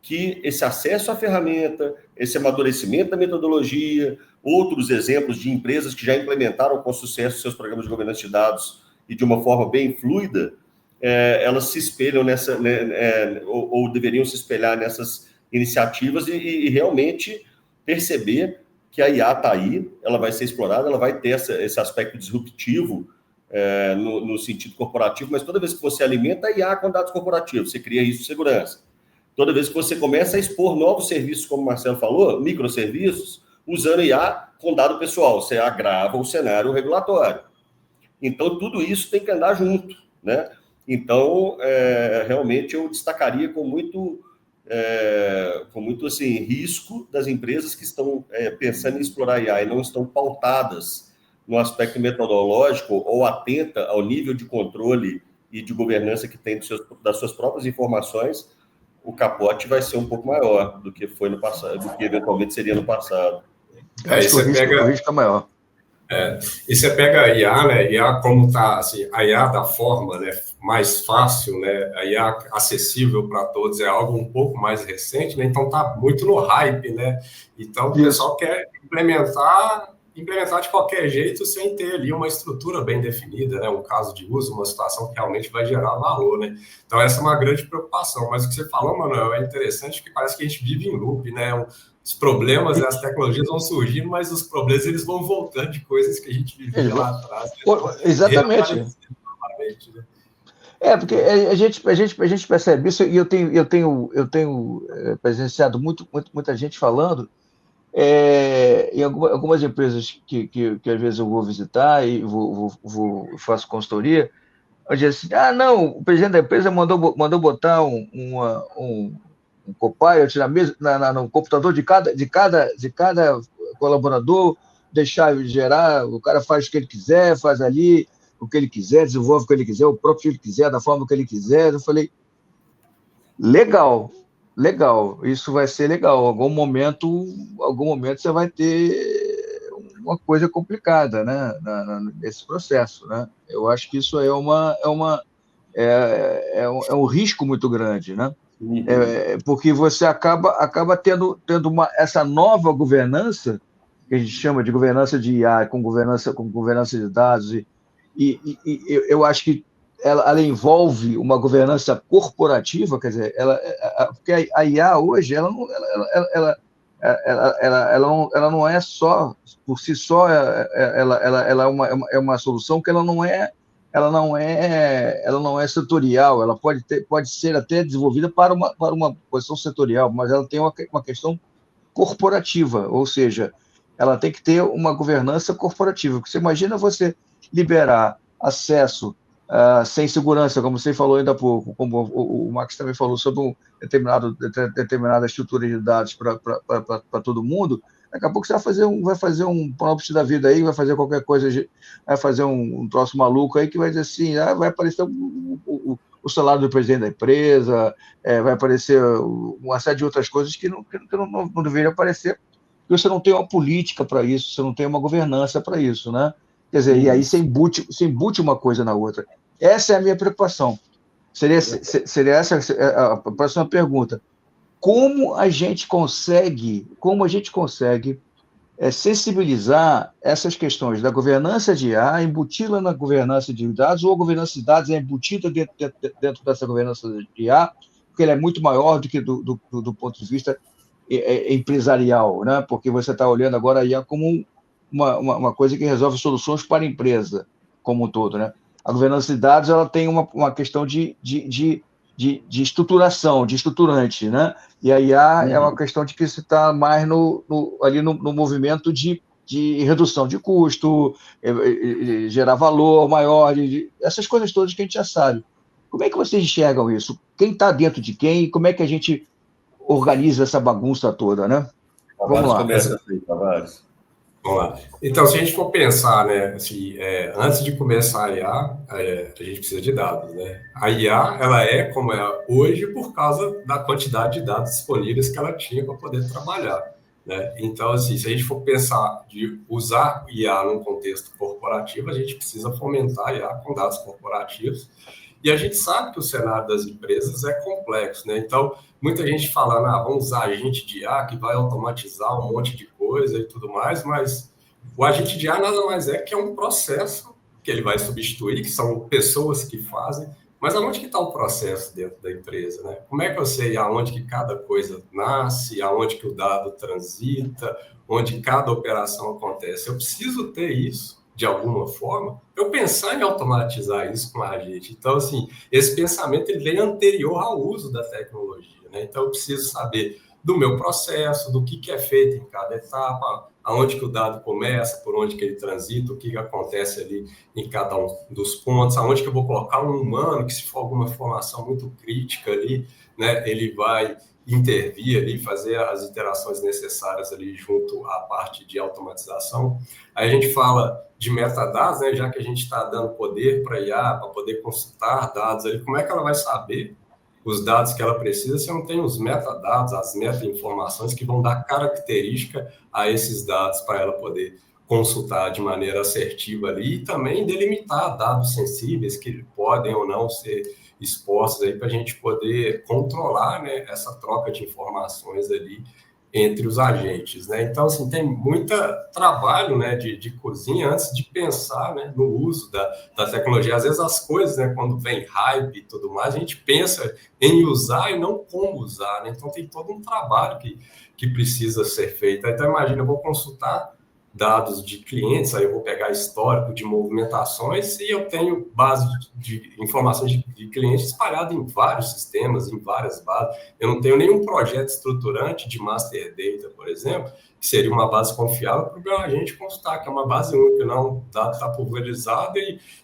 que esse acesso à ferramenta, esse amadurecimento da metodologia, outros exemplos de empresas que já implementaram com sucesso seus programas de governança de dados e de uma forma bem fluida, elas se espelham nessa, né, ou deveriam se espelhar nessas iniciativas e realmente perceber que a IA está aí, ela vai ser explorada, ela vai ter esse aspecto disruptivo no sentido corporativo, mas toda vez que você alimenta a IA com dados corporativos, você cria risco de segurança. Toda vez que você começa a expor novos serviços, como o Marcelo falou, microserviços, usando IA com dado pessoal, você agrava o cenário regulatório. Então, tudo isso tem que andar junto, né? Então, realmente, eu destacaria com muito assim, risco das empresas que estão pensando em explorar IA e não estão pautadas no aspecto metodológico ou atenta ao nível de controle e de governança que tem das suas próprias informações, o capote vai ser um pouco maior do que foi no passado, do que eventualmente seria no passado. O risco é maior. E você pega a IA, né? IA como está, assim, a IA da forma, né, mais fácil, né? A IA acessível para todos é algo um pouco mais recente, né? Então está muito no hype, né? Então o pessoal quer implementar de qualquer jeito sem ter ali uma estrutura bem definida, né? Um caso de uso, uma situação que realmente vai gerar valor, né? Então essa é uma grande preocupação. Mas o que você falou, Manuel, é interessante porque parece que a gente vive em loop, né? Os problemas e as tecnologias vão surgindo, mas os problemas eles vão voltando de coisas que a gente vivia lá atrás. Exatamente. Né? Porque a gente percebe isso, e eu tenho presenciado muita gente falando em algumas empresas que às vezes eu vou visitar e faço consultoria, onde diz assim, não, o presidente da empresa mandou botar um Copilot na mesa, no computador de cada colaborador, deixar gerar, o cara faz o que ele quiser, faz ali o que ele quiser, desenvolve o que ele quiser, o próprio que ele quiser, da forma que ele quiser. Eu falei, legal, isso vai ser legal. Algum momento você vai ter uma coisa complicada, né, nesse processo, né? Eu acho que isso é um risco muito grande, né? Porque você acaba tendo essa nova governança, que a gente chama de governança de IA, com governança de dados, e eu acho que ela envolve uma governança corporativa, quer dizer, porque a IA hoje, ela não é só, por si só, ela é uma solução que ela não é setorial, ela pode ser até desenvolvida para uma posição setorial, mas ela tem uma questão corporativa, ou seja, ela tem que ter uma governança corporativa. Você imagina você liberar acesso sem segurança, como você falou ainda há pouco, como o Max também falou, sobre determinada estrutura de dados para todo mundo. Daqui a pouco você vai fazer um prompt da vida aí, vai fazer qualquer coisa, vai fazer um troço maluco aí que vai dizer assim, vai aparecer o salário do presidente da empresa, vai aparecer uma série de outras coisas que não deveria aparecer, porque você não tem uma política para isso, você não tem uma governança para isso, né? Quer dizer, e aí você embute uma coisa na outra. Essa é a minha preocupação. Seria essa a próxima pergunta. Como a gente consegue sensibilizar essas questões da governança de IA, embuti-la na governança de dados, ou a governança de dados é embutida dentro dessa governança de IA, porque ela é muito maior do que do ponto de vista empresarial, né? Porque você está olhando agora a IA como uma coisa que resolve soluções para a empresa como um todo, né? A governança de dados ela tem uma questão de estruturação, de estruturante, né? E a IA é uma questão de que você está mais ali no movimento de redução de custo, gerar valor maior, essas coisas todas que a gente já sabe. Como é que vocês enxergam isso? Quem está dentro de quem? Como é que a gente organiza essa bagunça toda, né? Vamos lá. Começa assim, Tavares. Vamos lá. Então, se a gente for pensar, né, assim, antes de começar a IA, a gente precisa de dados, né? A IA, ela é como é hoje por causa da quantidade de dados disponíveis que ela tinha para poder trabalhar, né? Então, assim, se a gente for pensar de usar IA num contexto corporativo, a gente precisa fomentar a IA com dados corporativos. E a gente sabe que o cenário das empresas é complexo, né? Então, muita gente falando, vamos usar agente de IA que vai automatizar um monte de coisa e tudo mais, mas o agente de IA nada mais é que um processo que ele vai substituir, que são pessoas que fazem, mas aonde que está o processo dentro da empresa, né? Como é que eu sei aonde que cada coisa nasce, aonde que o dado transita, onde cada operação acontece? Eu preciso ter isso de alguma forma, eu pensar em automatizar isso com a gente. Então, assim, esse pensamento ele vem anterior ao uso da tecnologia, né? Então, eu preciso saber do meu processo, do que é feito em cada etapa, aonde que o dado começa, por onde que ele transita, o que acontece ali em cada um dos pontos, aonde que eu vou colocar um humano, que se for alguma informação muito crítica ali, né, ele vai intervir ali, fazer as interações necessárias ali junto à parte de automatização. Aí a gente fala de metadados, né, já que a gente está dando poder para a IA, para poder consultar dados ali, como é que ela vai saber os dados que ela precisa se não tem os metadados, as meta-informações que vão dar característica a esses dados para ela poder consultar de maneira assertiva ali e também delimitar dados sensíveis que podem ou não ser expostos aí para a gente poder controlar, né, essa troca de informações ali entre os agentes, né? Então, assim, tem muito trabalho, né, de cozinha antes de pensar, né, no uso da tecnologia. Às vezes as coisas, né, quando vem hype e tudo mais, a gente pensa em usar e não como usar, né? Então, tem todo um trabalho que precisa ser feito. Então, imagina, eu vou consultar dados de clientes, aí eu vou pegar histórico de movimentações e eu tenho base de informações de clientes espalhado em vários sistemas, em várias bases. Eu não tenho nenhum projeto estruturante de master data, por exemplo, que seria uma base confiável para o meu agente consultar, que é uma base única, não, o dado está pulverizado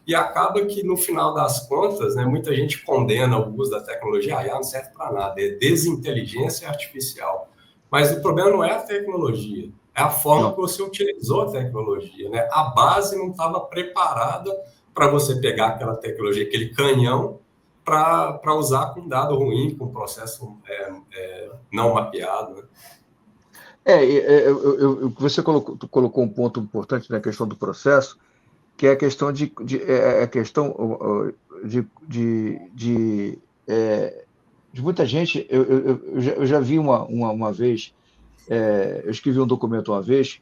e acaba que, no final das contas, né, muita gente condena o uso da tecnologia, não serve para nada, é desinteligência artificial. Mas o problema não é a tecnologia, é a forma que você utilizou a tecnologia, né? A base não estava preparada para você pegar aquela tecnologia, aquele canhão, para usar com dado ruim, com processo não mapeado, né? Você colocou um ponto importante na questão do processo, que é a questão de muita gente. Eu já vi uma vez, eu escrevi um documento uma vez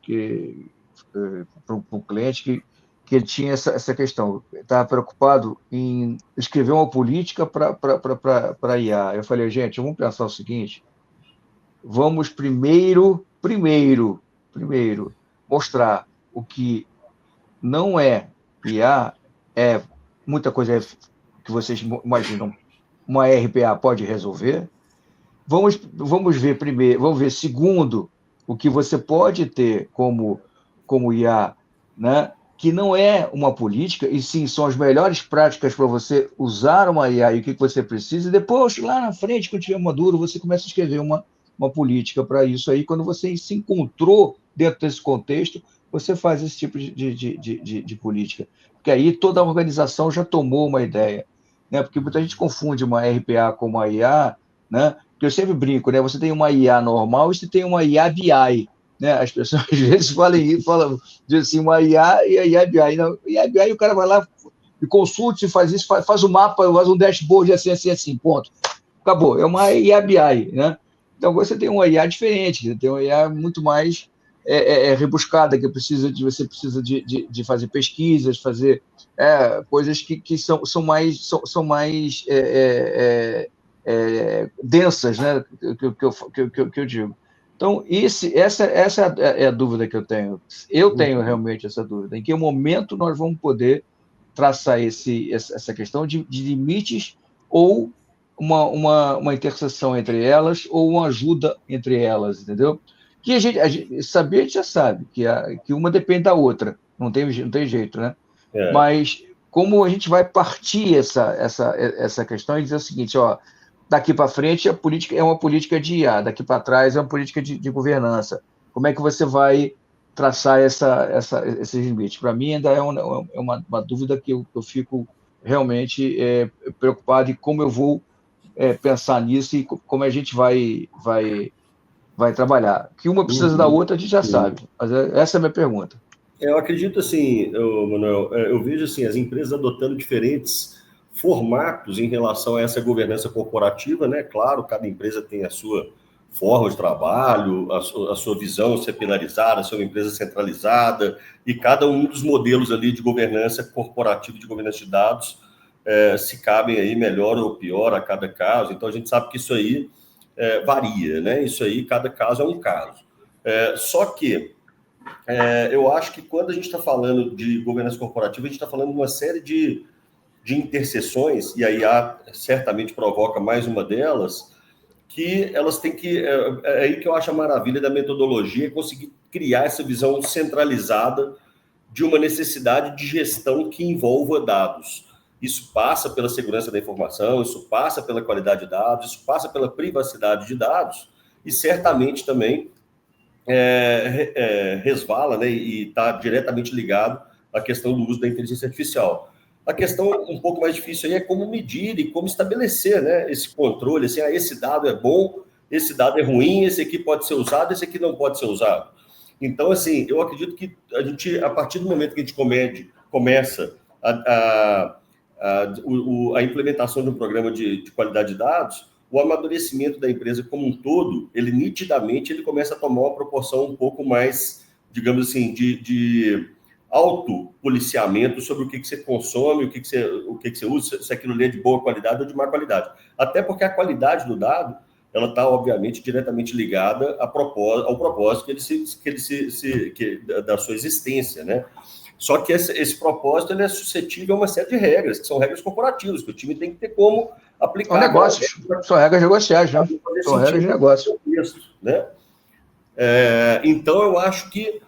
para um cliente que ele tinha essa questão, estava preocupado em escrever uma política para IA. Eu falei, gente, vamos pensar o seguinte: vamos primeiro mostrar o que não é IA, muita coisa que vocês imaginam uma RPA pode resolver. Vamos ver primeiro, vamos ver segundo o que você pode ter como IA, né? Que não é uma política, e sim são as melhores práticas para você usar uma IA e o que você precisa, e depois, lá na frente, quando tiver maduro, você começa a escrever uma política para isso aí. Quando você se encontrou dentro desse contexto, você faz esse tipo de política. Porque aí toda a organização já tomou uma ideia, né? Porque muita gente confunde uma RPA com uma IA, né? Porque eu sempre brinco, né? Você tem uma IA normal e você tem uma IA BI, né? As pessoas às vezes dizem assim, uma IA e a IA BI. Não, IA BI, o cara vai lá e consulta, e faz isso, faz um mapa, faz um dashboard assim, ponto. Acabou, é uma IA BI, né? Então, você tem uma IA diferente, você tem uma IA muito mais rebuscada, que você precisa de fazer pesquisas, fazer coisas que são mais densas, né? Que eu digo. Então, essa é a dúvida que eu tenho. Eu tenho realmente essa dúvida. Em que momento nós vamos poder traçar essa questão de limites ou uma interseção entre elas ou uma ajuda entre elas, entendeu? Que a gente saber, a gente já sabe que uma depende da outra, não tem jeito, né? Mas como a gente vai partir essa questão e dizer o seguinte, ó, daqui para frente a política é uma política de IA, daqui para trás é uma política de governança. Como é que você vai traçar esses limites. Para mim, ainda é uma dúvida que eu fico realmente preocupado em como eu vou pensar nisso e como a gente vai trabalhar. Que uma precisa da outra, a gente já sabe. Mas essa é a minha pergunta. Eu acredito assim, Manuel, eu vejo assim, as empresas adotando diferentes formatos em relação a essa governança corporativa, né? Claro, cada empresa tem a sua forma de trabalho, a sua visão ser pilarizada, ser uma empresa centralizada, e cada um dos modelos ali de governança corporativa, de governança de dados, se cabem aí melhor ou pior a cada caso. Então, a gente sabe que isso aí varia, né? Isso aí, cada caso é um caso. Só que eu acho que quando a gente está falando de governança corporativa, a gente está falando de uma série de interseções, e a IA certamente provoca mais uma delas, que elas têm que... É aí que eu acho a maravilha da metodologia, conseguir criar essa visão centralizada de uma necessidade de gestão que envolva dados. Isso passa pela segurança da informação, isso passa pela qualidade de dados, isso passa pela privacidade de dados, e certamente também resvala, né, e está diretamente ligado à questão do uso da inteligência artificial. A questão um pouco mais difícil aí é como medir e como estabelecer, né, esse controle, assim, esse dado é bom, esse dado é ruim, esse aqui pode ser usado, esse aqui não pode ser usado. Então, assim, eu acredito que a partir do momento que a gente começa a implementação de um programa de qualidade de dados, o amadurecimento da empresa como um todo, ele nitidamente começa a tomar uma proporção um pouco mais, digamos assim, de autopoliciamento sobre o que você consome, o que você usa, se aquilo ali é de boa qualidade ou de má qualidade. Até porque a qualidade do dado, ela está, obviamente, diretamente ligada ao propósito da sua existência, né? Só que esse propósito ele é suscetível a uma série de regras, que são regras corporativas, que o time tem que ter como aplicar. São negócios, são regras negociais, né? São regras de negócio. Né? Então, eu acho que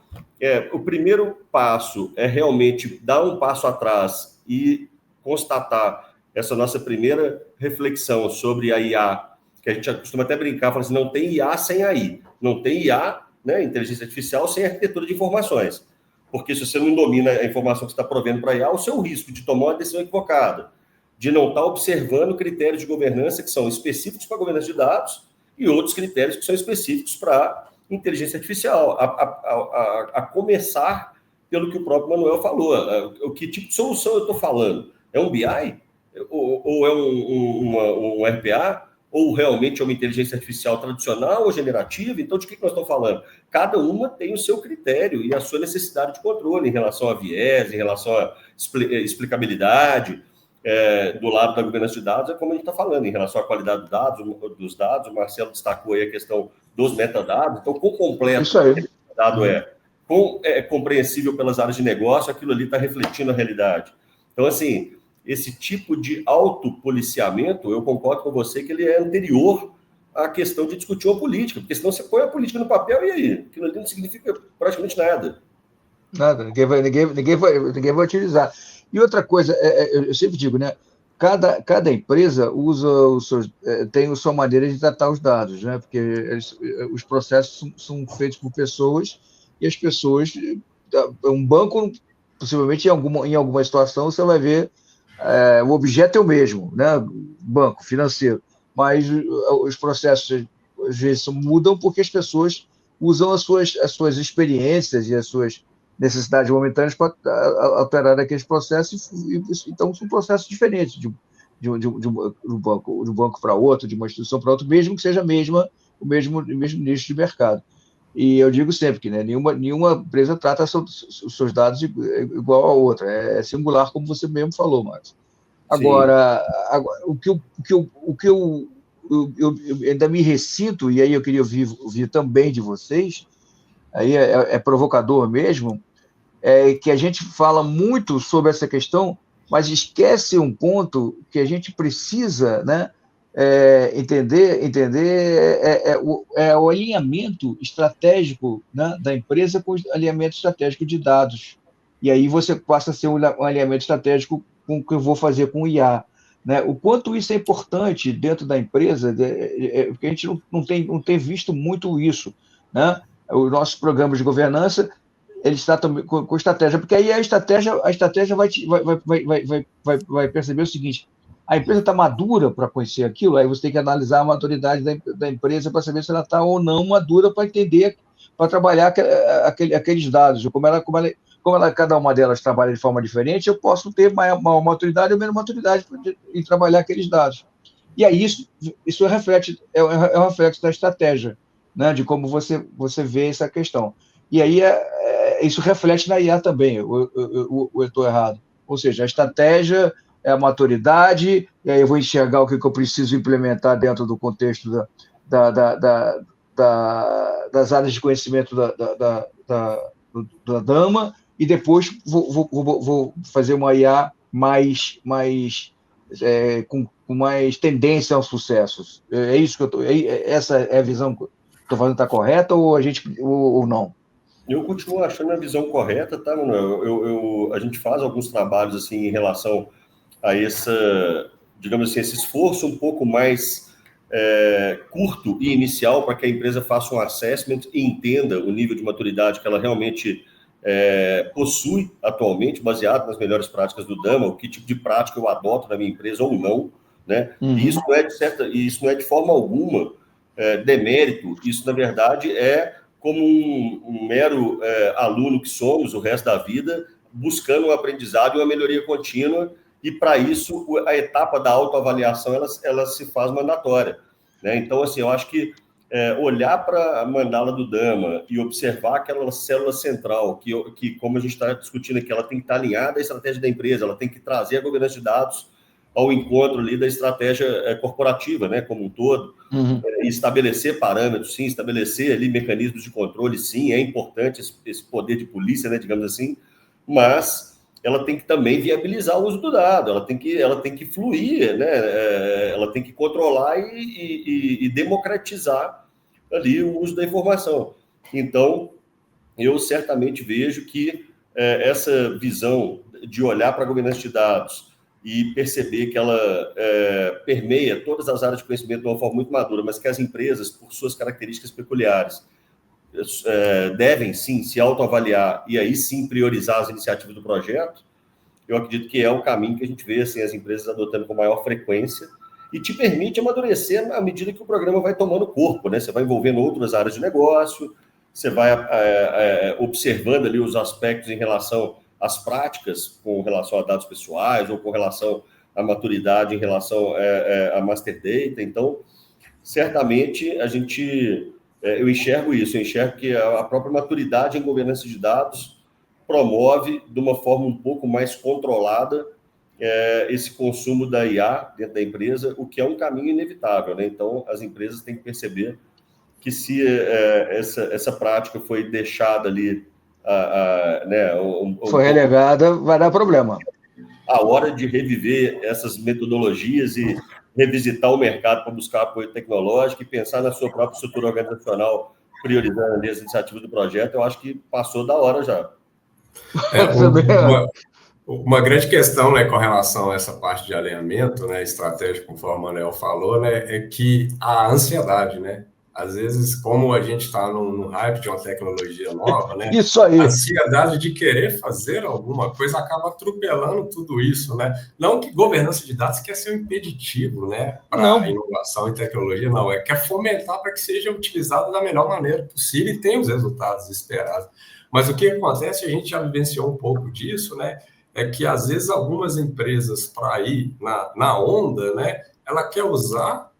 o primeiro passo é realmente dar um passo atrás e constatar essa nossa primeira reflexão sobre a IA, que a gente costuma até brincar, falar assim, não tem IA sem AI. Não tem IA, né, inteligência artificial, sem arquitetura de informações. Porque se você não domina a informação que você está provendo para a IA, o seu risco de tomar uma decisão equivocada, de não estar observando critérios de governança que são específicos para a governança de dados e outros critérios que são específicos para inteligência artificial. A começar pelo que o próprio Manuel falou. O que tipo de solução eu estou falando? É um BI? Ou é um RPA? Ou realmente é uma inteligência artificial tradicional ou generativa? Então, de que nós estamos falando? Cada uma tem o seu critério e a sua necessidade de controle em relação a viés, em relação a explicabilidade. Do lado da governança de dados, é como a gente está falando, em relação à qualidade dos dados, o Marcelo destacou aí a questão dos metadados, então, quão completo o dado é compreensível pelas áreas de negócio, aquilo ali está refletindo a realidade. Então, assim, esse tipo de autopoliciamento, eu concordo com você que ele é anterior à questão de discutir uma política, porque senão você põe a política no papel e aí? Aquilo ali não significa praticamente nada. Nada, ninguém vai utilizar. E outra coisa, eu sempre digo, né? Cada empresa usa tem a sua maneira de tratar os dados, né? Porque os processos são feitos por pessoas e as pessoas, um banco, possivelmente em alguma situação você vai ver o objeto é o mesmo, né? Banco financeiro, mas os processos às vezes mudam porque as pessoas usam as suas experiências e as suas necessidades momentâneas para alterar aqueles processos, então são processos diferentes de um banco para outro, de uma instituição para outra, mesmo que seja o mesmo nicho de mercado. E eu digo sempre que, né, nenhuma empresa trata os seus dados igual a outra, é singular, como você mesmo falou, Marcos. Agora, o que eu ainda me ressinto, e aí eu queria ouvir também de vocês, aí é provocador mesmo, é que a gente fala muito sobre essa questão, mas esquece um ponto que a gente precisa, né, entender o alinhamento estratégico, né, da empresa com o alinhamento estratégico de dados. E aí você passa a ser um alinhamento estratégico com o que eu vou fazer com o IA. Né? O quanto isso é importante dentro da empresa, porque a gente não tem visto muito isso. Né? Os nossos programas de governança eles tratam com estratégia, porque aí a estratégia vai perceber o seguinte: a empresa está madura para conhecer aquilo, aí você tem que analisar a maturidade da empresa para saber se ela está ou não madura para entender, para trabalhar aqueles dados, cada uma delas trabalha de forma diferente, eu posso ter maior maturidade ou menos maturidade em trabalhar aqueles dados. E aí isso é um reflexo da estratégia, né, de como você vê essa questão. E aí isso reflete na IA também, eu estou errado. Ou seja, a estratégia é a maturidade, e aí eu vou enxergar o que eu preciso implementar dentro do contexto das áreas de conhecimento da Dama, e depois vou fazer uma IA com mais tendência aos sucessos. É isso que eu estou. Essa é a visão que estou fazendo, está correta ou não? Eu continuo achando a visão correta, tá, Manuel? A gente faz alguns trabalhos assim em relação a digamos assim, esse esforço um pouco mais curto e inicial para que a empresa faça um assessment e entenda o nível de maturidade que ela realmente possui atualmente, baseado nas melhores práticas do Dama, o que tipo de prática eu adoto na minha empresa ou não, né? Uhum. E isso não é de forma alguma demérito, isso na verdade é como um mero aluno que somos o resto da vida, buscando um aprendizado e uma melhoria contínua, e para isso a etapa da autoavaliação ela se faz mandatória, né? Então, assim, eu acho que olhar para a mandala do Dama e observar aquela célula central, que como a gente está discutindo aqui, ela tem que estar alinhada à estratégia da empresa, ela tem que trazer a governança de dados ao encontro ali da estratégia corporativa, né, como um todo, e estabelecer parâmetros, sim, estabelecer ali mecanismos de controle, sim, é importante esse poder de polícia, né, digamos assim, mas ela tem que também viabilizar o uso do dado, ela tem que fluir, né, ela tem que controlar e democratizar ali o uso da informação. Então, eu certamente vejo que essa visão de olhar para a governança de dados e perceber que ela permeia todas as áreas de conhecimento de uma forma muito madura, mas que as empresas, por suas características peculiares, devem, sim, se autoavaliar e aí, sim, priorizar as iniciativas do projeto, eu acredito que é o caminho que a gente vê assim, as empresas adotando com maior frequência e te permite amadurecer à medida que o programa vai tomando corpo, né? Você vai envolvendo outras áreas de negócio, você vai observando ali os aspectos em relação às práticas com relação a dados pessoais ou com relação à maturidade em relação a Master Data. Então, certamente, eu enxergo isso, eu enxergo que a própria maturidade em governança de dados promove de uma forma um pouco mais controlada esse consumo da IA dentro da empresa, o que é um caminho inevitável, né? Então, as empresas têm que perceber que se essa prática foi deixada ali, né, foi relegada, vai dar problema. A hora de reviver essas metodologias e revisitar o mercado para buscar apoio tecnológico e pensar na sua própria estrutura organizacional, priorizando ali as iniciativas do projeto, eu acho que passou da hora já. Uma grande questão, né, com relação a essa parte de alinhamento, né, estratégico, conforme o Manuel falou, né, é que a ansiedade, né, às vezes, como a gente está no hype de uma tecnologia nova, né, isso aí. A ansiedade de querer fazer alguma coisa acaba atropelando tudo isso, né? Não que governança de dados quer ser um impeditivo, né, para inovação e tecnologia, não, quer fomentar para que seja utilizado da melhor maneira possível e tenha os resultados esperados. Mas o que acontece, a gente já vivenciou um pouco disso, né? É que, às vezes, algumas empresas, para ir na onda, né? Ela quer usar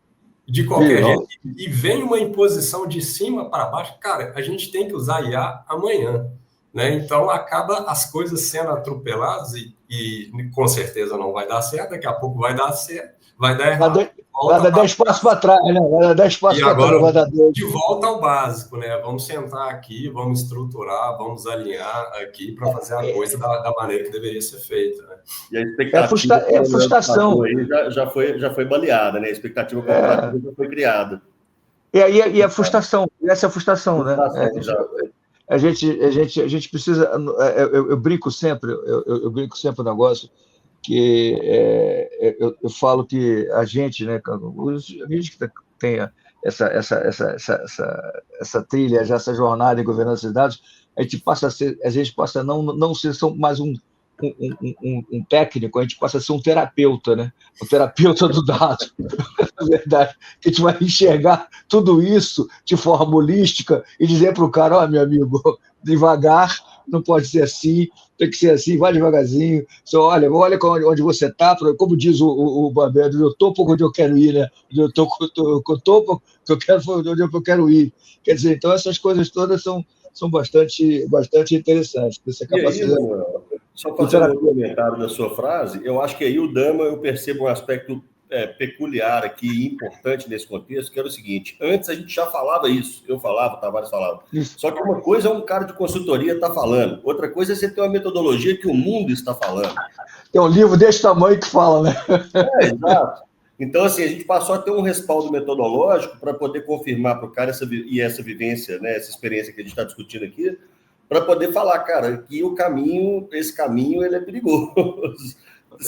de qualquer jeito e vem uma imposição de cima para baixo. Cara, a gente tem que usar IA amanhã, né? Então, acaba as coisas sendo atropeladas e com certeza não vai dar certo. Daqui a pouco vai dar certo, vai dar errado. Vai dar 10 passos para trás, né? Vai dar 10 passos para trás, vai dar 10. De volta ao básico, né? Vamos sentar aqui, vamos estruturar, vamos alinhar aqui para fazer a coisa da maneira que deveria ser feita, né? E a expectativa é frustração. Aí já foi baleada, né? A expectativa corporativa já foi criada. E a frustração, essa é a frustração, né? A gente precisa. Eu brinco sempre, eu brinco sempre no negócio. Que eu falo que a gente, né, a gente que tem essa trilha, já essa jornada em governança de dados, a gente passa a não ser só mais um técnico, a gente passa a ser um terapeuta, né? Um terapeuta do dado, na verdade. A gente vai enxergar tudo isso de forma holística e dizer para o cara, ó, meu amigo, devagar, não pode ser assim, tem que ser assim, vai devagarzinho. Só olha onde você está, como diz o Barbeiro, eu estou onde eu quero ir, né? Eu estou que eu quero, onde eu quero ir. Quer dizer, então essas coisas todas são bastante interessantes. Essa capacidade. E aí, Manuel, só fazendo um comentário da sua frase, eu acho que aí o Dama, eu percebo um aspecto peculiar aqui, importante nesse contexto, que era o seguinte: antes a gente já falava isso, eu falava, Tavares falava. Isso. Só que uma coisa é um cara de consultoria está falando, outra coisa é você ter uma metodologia que o mundo está falando. Tem um livro desse tamanho que fala, né? Exato. Então, assim, a gente passou a ter um respaldo metodológico para poder confirmar para o cara essa vivência, né, essa experiência que a gente está discutindo aqui, para poder falar, cara, que esse caminho ele é perigoso.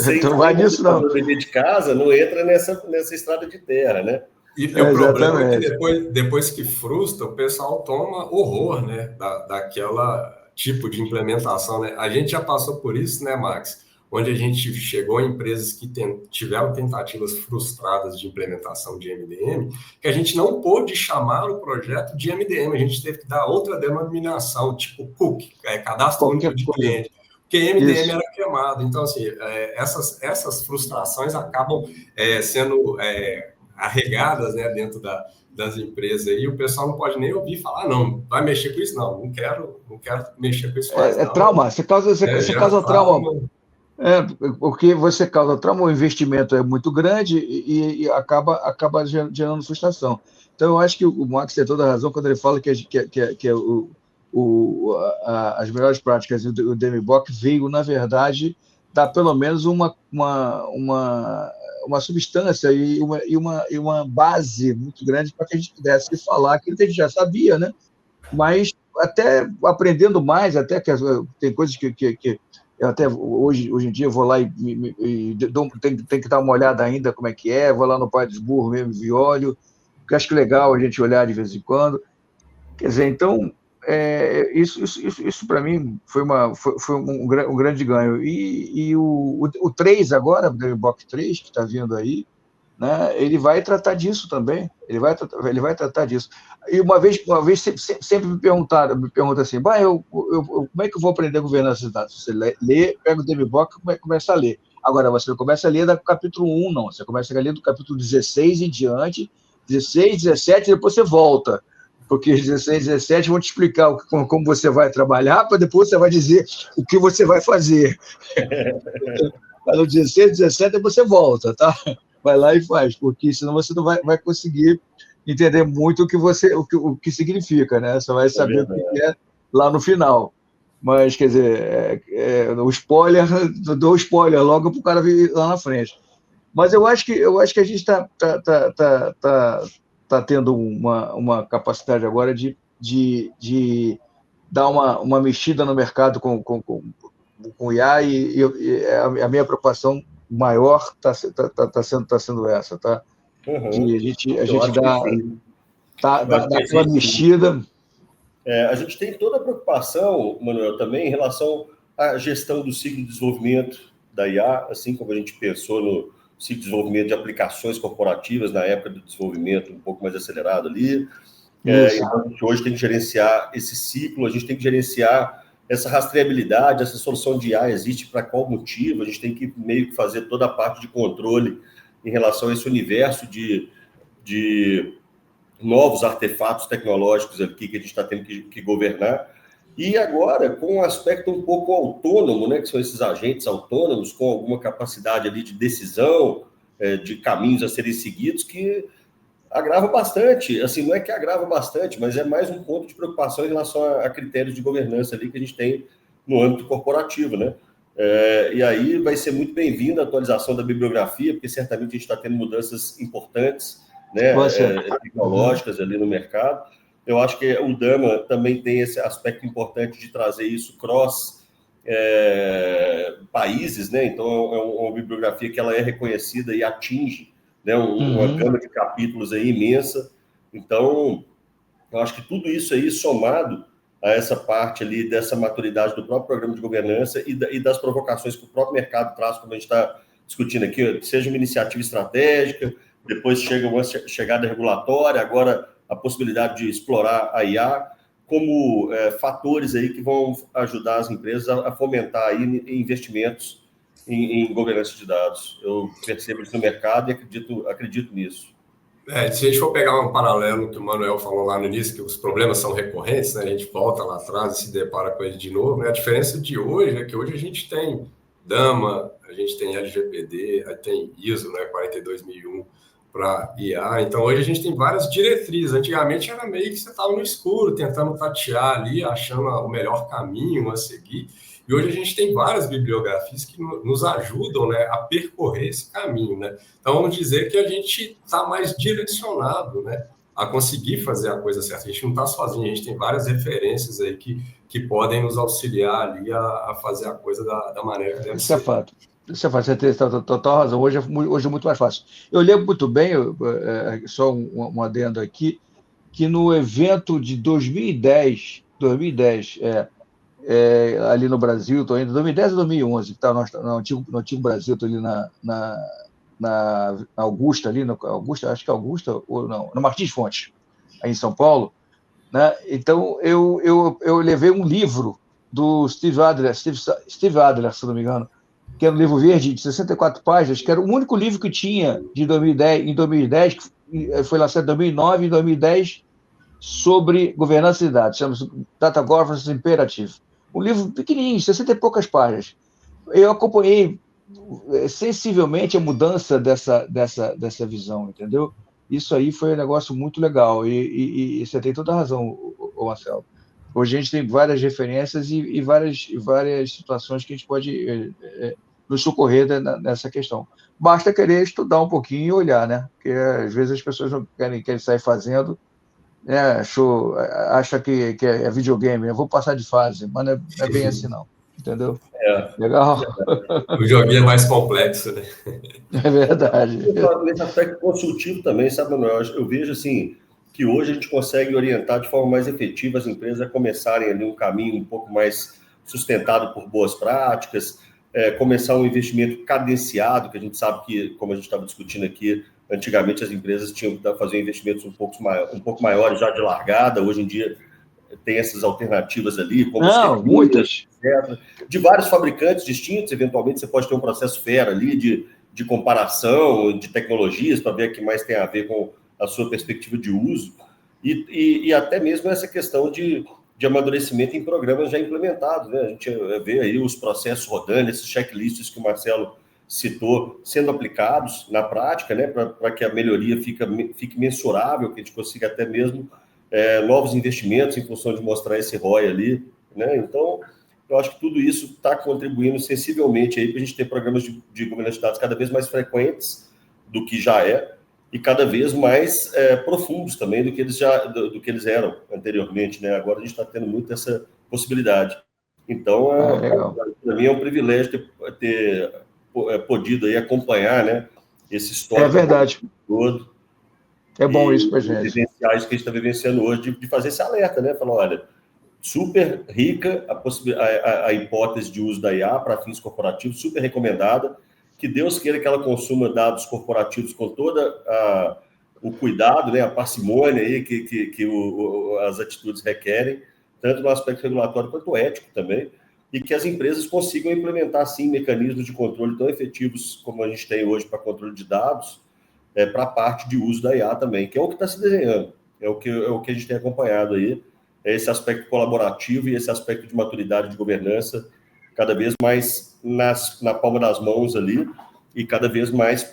Então vai nisso, não. De casa, não entra nessa estrada de terra, né? E o problema é que depois que frustra, o pessoal toma horror, né, daquela tipo de implementação, né? A gente já passou por isso, né, Max? Onde a gente chegou a empresas que tiveram tentativas frustradas de implementação de MDM, que a gente não pôde chamar o projeto de MDM, a gente teve que dar outra denominação, tipo CUC, Cadastro Único de Cliente, porque MDM era queimado. Então, assim, essas frustrações acabam sendo arregadas, né, dentro das empresas, e o pessoal não pode nem ouvir falar, não, vai mexer com isso, não quero mexer com isso. É trauma, você causa trauma. Porque você causa trauma, o investimento é muito grande e acaba gerando frustração. Então, eu acho que o Max tem toda a razão quando ele fala que as melhores práticas do DMBOK veio, na verdade, dar pelo menos uma substância e uma base muito grande para que a gente pudesse falar aquilo que a gente já sabia, né? Mas até aprendendo mais, até que tem coisas que eu até hoje em dia eu vou lá e tem que dar uma olhada ainda como é que é, vou lá no Pai dos Burros mesmo e olho, porque acho que é legal a gente olhar de vez em quando. Quer dizer, então, isso para mim foi um grande ganho. E o 3 agora, o DMBOK 3, que está vindo aí, né, ele vai tratar disso também, ele vai tratar disso. E uma vez sempre me pergunta assim, como é que eu vou aprender a governança de dados? Você lê, pega o DMBOK e começa a ler. Agora, você não começa a ler do capítulo 1, não, você começa a ler do capítulo 16 em diante, 16, 17, e depois você volta, porque 16, 17 vão te explicar como você vai trabalhar, para depois você vai dizer o que você vai fazer. No 16, 17, você volta, tá? Vai lá e faz, porque senão você não vai conseguir entender muito o que significa, né? Você vai saber o que é lá no final. Mas, quer dizer, o spoiler, dou spoiler logo para o cara vir lá na frente. Mas eu acho que a gente está tendo uma capacidade agora de dar uma mexida no mercado com o IA, e a minha preocupação maior está sendo essa, tá? Uhum. A gente dá aquela mexida. A gente tem toda a preocupação, Manuel, também em relação à gestão do ciclo de desenvolvimento da IA, assim como a gente pensou no ciclo de desenvolvimento de aplicações corporativas na época do desenvolvimento um pouco mais acelerado ali. Então, a gente hoje tem que gerenciar esse ciclo, a gente tem que gerenciar essa rastreabilidade, essa solução de IA existe para qual motivo, a gente tem que meio que fazer toda a parte de controle em relação a esse universo de novos artefatos tecnológicos aqui que a gente está tendo que governar. E agora, com um aspecto um pouco autônomo, né, que são esses agentes autônomos, com alguma capacidade ali de decisão, de caminhos a serem seguidos, que agrava bastante. Assim, não é que agrava bastante, mas é mais um ponto de preocupação em relação a critérios de governança ali que a gente tem no âmbito corporativo, né? E aí vai ser muito bem-vinda a atualização da bibliografia, porque certamente a gente está tendo mudanças importantes, né, tecnológicas ali no mercado. Eu acho que o Dama também tem esse aspecto importante de trazer isso cross países, né? Então é uma bibliografia que ela é reconhecida e atinge, né, uma gama de capítulos aí imensa, Então, eu acho que tudo isso aí, somado a essa parte ali dessa maturidade do próprio programa de governança e das provocações que o próprio mercado traz, como a gente está discutindo aqui, seja uma iniciativa estratégica, depois chega uma chegada regulatória, agora a possibilidade de explorar a IA, como fatores aí que vão ajudar as empresas a fomentar aí investimentos em governança de dados. Eu percebo isso no mercado e acredito nisso. Se a gente for pegar um paralelo que o Manuel falou lá no início, que os problemas são recorrentes, né? A gente volta lá atrás e se depara com ele de novo, né? A diferença de hoje é que hoje a gente tem DAMA, a gente tem LGPD, aí tem ISO, né? 42001 para IA. Então, hoje a gente tem várias diretrizes. Antigamente era meio que você estava no escuro, tentando tatear ali, achando o melhor caminho a seguir. E hoje a gente tem várias bibliografias que nos ajudam, né, a percorrer esse caminho, né? Então, vamos dizer que a gente está mais direcionado, né, a conseguir fazer a coisa certa. A gente não está sozinho, a gente tem várias referências aí que podem nos auxiliar ali a fazer a coisa da maneira que deve ser. Isso é fato. Isso é fato, você tem total razão. Hoje é muito mais fácil. Eu lembro muito bem, só um adendo aqui, que no evento de 2010 ali no Brasil, estou indo 2010 ou 2011, que está no antigo Brasil, estou ali na Augusta, acho que é Augusta, ou não, no Martins Fontes, aí em São Paulo, né? Então, eu levei um livro do Steve Adler, se não me engano, que era um livro verde de 64 páginas, que era o único livro que tinha em 2010, que foi lançado em 2009 e 2010, sobre governança de dados, chama-se Data Governance Imperative. Um livro pequenininho, 60 e poucas páginas. Eu acompanhei sensivelmente a mudança dessa visão, entendeu? Isso aí foi um negócio muito legal, e você tem toda a razão, Marcelo. Hoje a gente tem várias referências e várias situações que a gente pode nos socorrer nessa questão. Basta querer estudar um pouquinho e olhar, né? Porque às vezes as pessoas não querem sair fazendo, acha que é videogame, eu vou passar de fase, mas não é bem assim não, entendeu? Legal. O joguinho é mais complexo, né? É verdade. Nesse aspecto consultivo também, sabe, Manuel? Eu vejo assim que hoje a gente consegue orientar de forma mais efetiva as empresas a começarem ali um caminho um pouco mais sustentado por boas práticas, começar um investimento cadenciado, que a gente sabe que, como a gente estava discutindo aqui, antigamente as empresas tinham que fazer investimentos um pouco maiores já de largada. Hoje em dia tem essas alternativas ali, como muitas, etc., de vários fabricantes distintos. Eventualmente você pode ter um processo FAIR ali de comparação de tecnologias para ver o que mais tem a ver com a sua perspectiva de uso e até mesmo essa questão de amadurecimento em programas já implementados, né? A gente vê aí os processos rodando, esses checklists que o Marcelo citou, sendo aplicados na prática, né, para que a melhoria fique mensurável, que a gente consiga até mesmo novos investimentos em função de mostrar esse ROI ali, né? Então, eu acho que tudo isso está contribuindo sensivelmente aí para a gente ter programas de governança de dados cada vez mais frequentes do que já e cada vez mais profundos também do que eles eram anteriormente, né? Agora a gente está tendo muito essa possibilidade. Então, para mim é um privilégio ter podido aí acompanhar, né, esse histórico verdade. todo. É bom isso para a gente. Vivenciais que a gente está vivenciando hoje, de fazer esse alerta, né? Falar, olha, super rica a hipótese de uso da IA para fins corporativos, super recomendada, que Deus queira que ela consuma dados corporativos com todo o cuidado, né, a parcimônia aí que as atitudes requerem, tanto no aspecto regulatório quanto ético também, e que as empresas consigam implementar, sim, mecanismos de controle tão efetivos como a gente tem hoje para controle de dados, para a parte de uso da IA também, que é o que está se desenhando, é o que a gente tem acompanhado aí, esse aspecto colaborativo e esse aspecto de maturidade de governança cada vez mais na palma das mãos ali e cada vez mais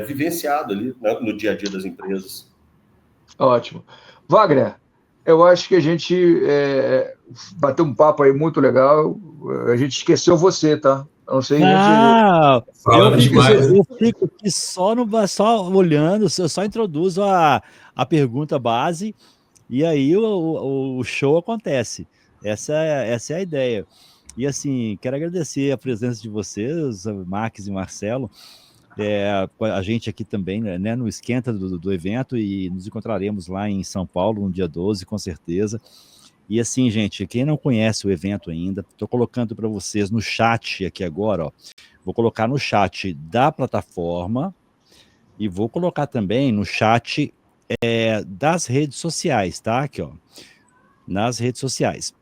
vivenciado ali, né, no dia a dia das empresas. Ótimo. Wagner, eu acho que a gente bateu um papo aí muito legal, a gente esqueceu você, tá? Não sei. Eu fico aqui só olhando, eu só introduzo a pergunta base e aí o show acontece. Essa é a ideia. E assim, quero agradecer a presença de vocês, Marques e Marcelo. a gente aqui também, né, no esquenta do evento, e nos encontraremos lá em São Paulo no dia 12, com certeza. E assim, gente, quem não conhece o evento ainda, estou colocando para vocês no chat aqui agora, ó. Vou colocar no chat da plataforma e vou colocar também no chat das redes sociais, tá? Aqui, ó, nas redes sociais.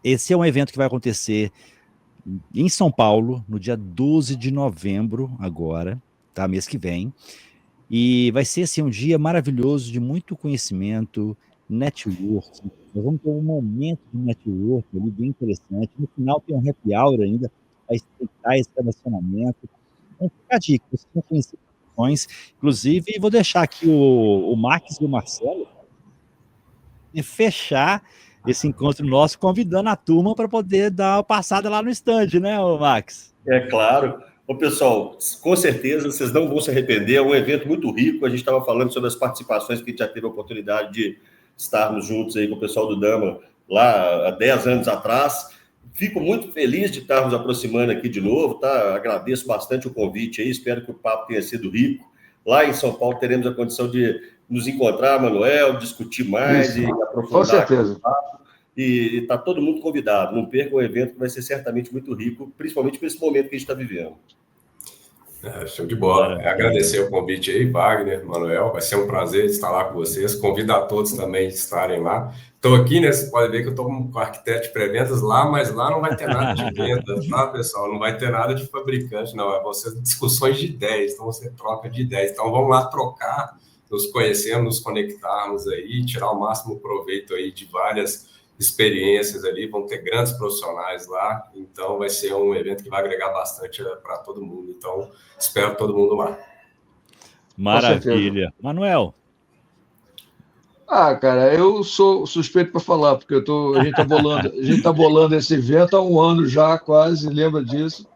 Esse é um evento que vai acontecer em São Paulo, no dia 12 de novembro, agora, tá? Mês que vem. E vai ser, assim, um dia maravilhoso, de muito conhecimento, network. Nós vamos ter um momento de network ali bem interessante. No final tem um happy hour ainda, para estreitar esse relacionamento. Então, fica a dica, vocês vão conhecer opções. Inclusive, vou deixar aqui o Max e o Marcelo e fechar esse encontro nosso, convidando a turma para poder dar uma passada lá no stand, né, Max? É claro. Ô, pessoal, com certeza vocês não vão se arrepender, é um evento muito rico. A gente estava falando sobre as participações que a gente já teve a oportunidade de estarmos juntos aí com o pessoal do Dama lá há 10 anos atrás. Fico muito feliz de estarmos aproximando aqui de novo, tá? Agradeço bastante o convite aí, espero que o papo tenha sido rico. Lá em São Paulo teremos a condição de nos encontrar, Manuel, discutir mais e aprofundar. Com certeza. E está todo mundo convidado. Não perca o evento, que vai ser certamente muito rico, principalmente por esse momento que a gente está vivendo. Show de bola. Agradecer o convite aí, Wagner, Manuel. Vai ser um prazer estar lá com vocês. Convido a todos também a estarem lá. Estou aqui, né? Você pode ver que eu estou com arquiteto de pré-vendas lá, mas lá não vai ter nada de venda, tá, pessoal? Não vai ter nada de fabricante, não. Vão ser discussões de ideias, então você troca de ideias. Então vamos lá trocar, nos conhecermos, nos conectarmos aí, tirar o máximo proveito aí de várias experiências ali, vão ter grandes profissionais lá, então vai ser um evento que vai agregar bastante para todo mundo, então espero todo mundo lá. Maravilha. Manuel? Cara, eu sou suspeito para falar, porque a gente tá bolando esse evento há um ano já, quase, lembra disso?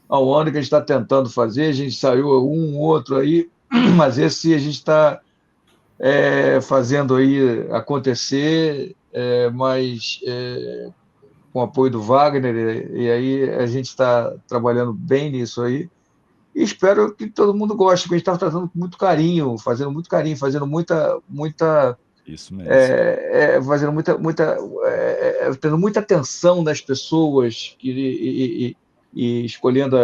Há um ano que a gente está tentando fazer, a gente saiu outro aí, mas esse a gente está fazendo aí acontecer, mas com o apoio do Wagner, e aí a gente está trabalhando bem nisso aí, e espero que todo mundo goste, porque a gente está tratando com muito carinho, fazendo muita isso mesmo. Fazendo tendo muita atenção das pessoas e escolhendo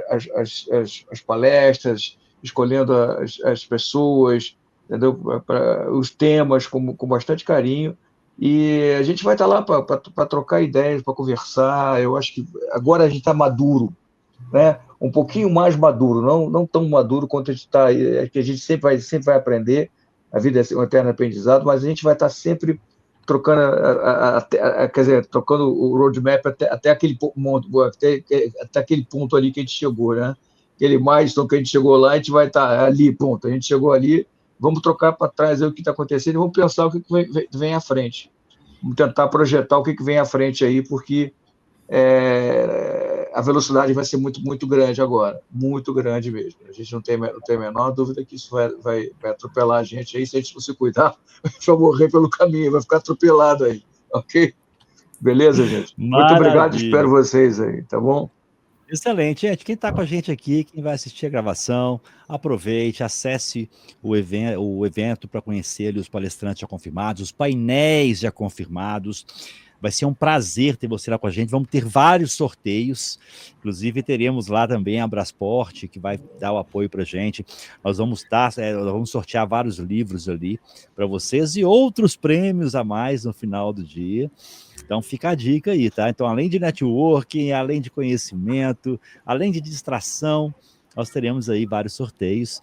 as palestras, escolhendo as pessoas, entendeu? Os temas com bastante carinho. E a gente vai estar lá para trocar ideias, para conversar. Eu acho que agora a gente está maduro, né? Um pouquinho mais maduro, não tão maduro quanto a gente está. Que a gente sempre vai aprender. A vida é um eterno aprendizado, mas a gente vai estar sempre trocando, quer dizer, trocando o roadmap até aquele ponto ali que a gente chegou, né? Aquele milestone que a gente chegou lá, a gente vai estar ali, ponto. A gente chegou ali. Vamos trocar para trás aí o que está acontecendo e vamos pensar o que vem à frente. Vamos tentar projetar o que vem à frente aí, porque a velocidade vai ser muito, muito grande agora. Muito grande mesmo. A gente não tem a menor dúvida que isso vai atropelar a gente aí. Se a gente não se cuidar, vai morrer pelo caminho, vai ficar atropelado aí. Ok? Beleza, gente? Maravilha. Muito obrigado, espero vocês aí, tá bom? Excelente, gente. Quem está com a gente aqui, quem vai assistir a gravação, aproveite, acesse o evento para conhecer ali os palestrantes já confirmados, os painéis já confirmados. Vai ser um prazer ter você lá com a gente. Vamos ter vários sorteios. Inclusive, teremos lá também a Brasport, que vai dar o apoio para a gente. Nós vamos sortear vários livros ali para vocês e outros prêmios a mais no final do dia. Então, fica a dica aí, tá? Então, além de networking, além de conhecimento, além de distração, nós teremos aí vários sorteios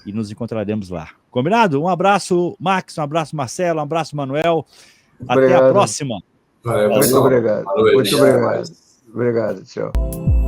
e nos encontraremos lá. Combinado? Um abraço, Max, um abraço, Marcelo, um abraço, Manuel. Obrigado. Até a próxima. Valeu, muito pessoal. obrigado. Valeu, muito obrigado. Obrigado, tchau.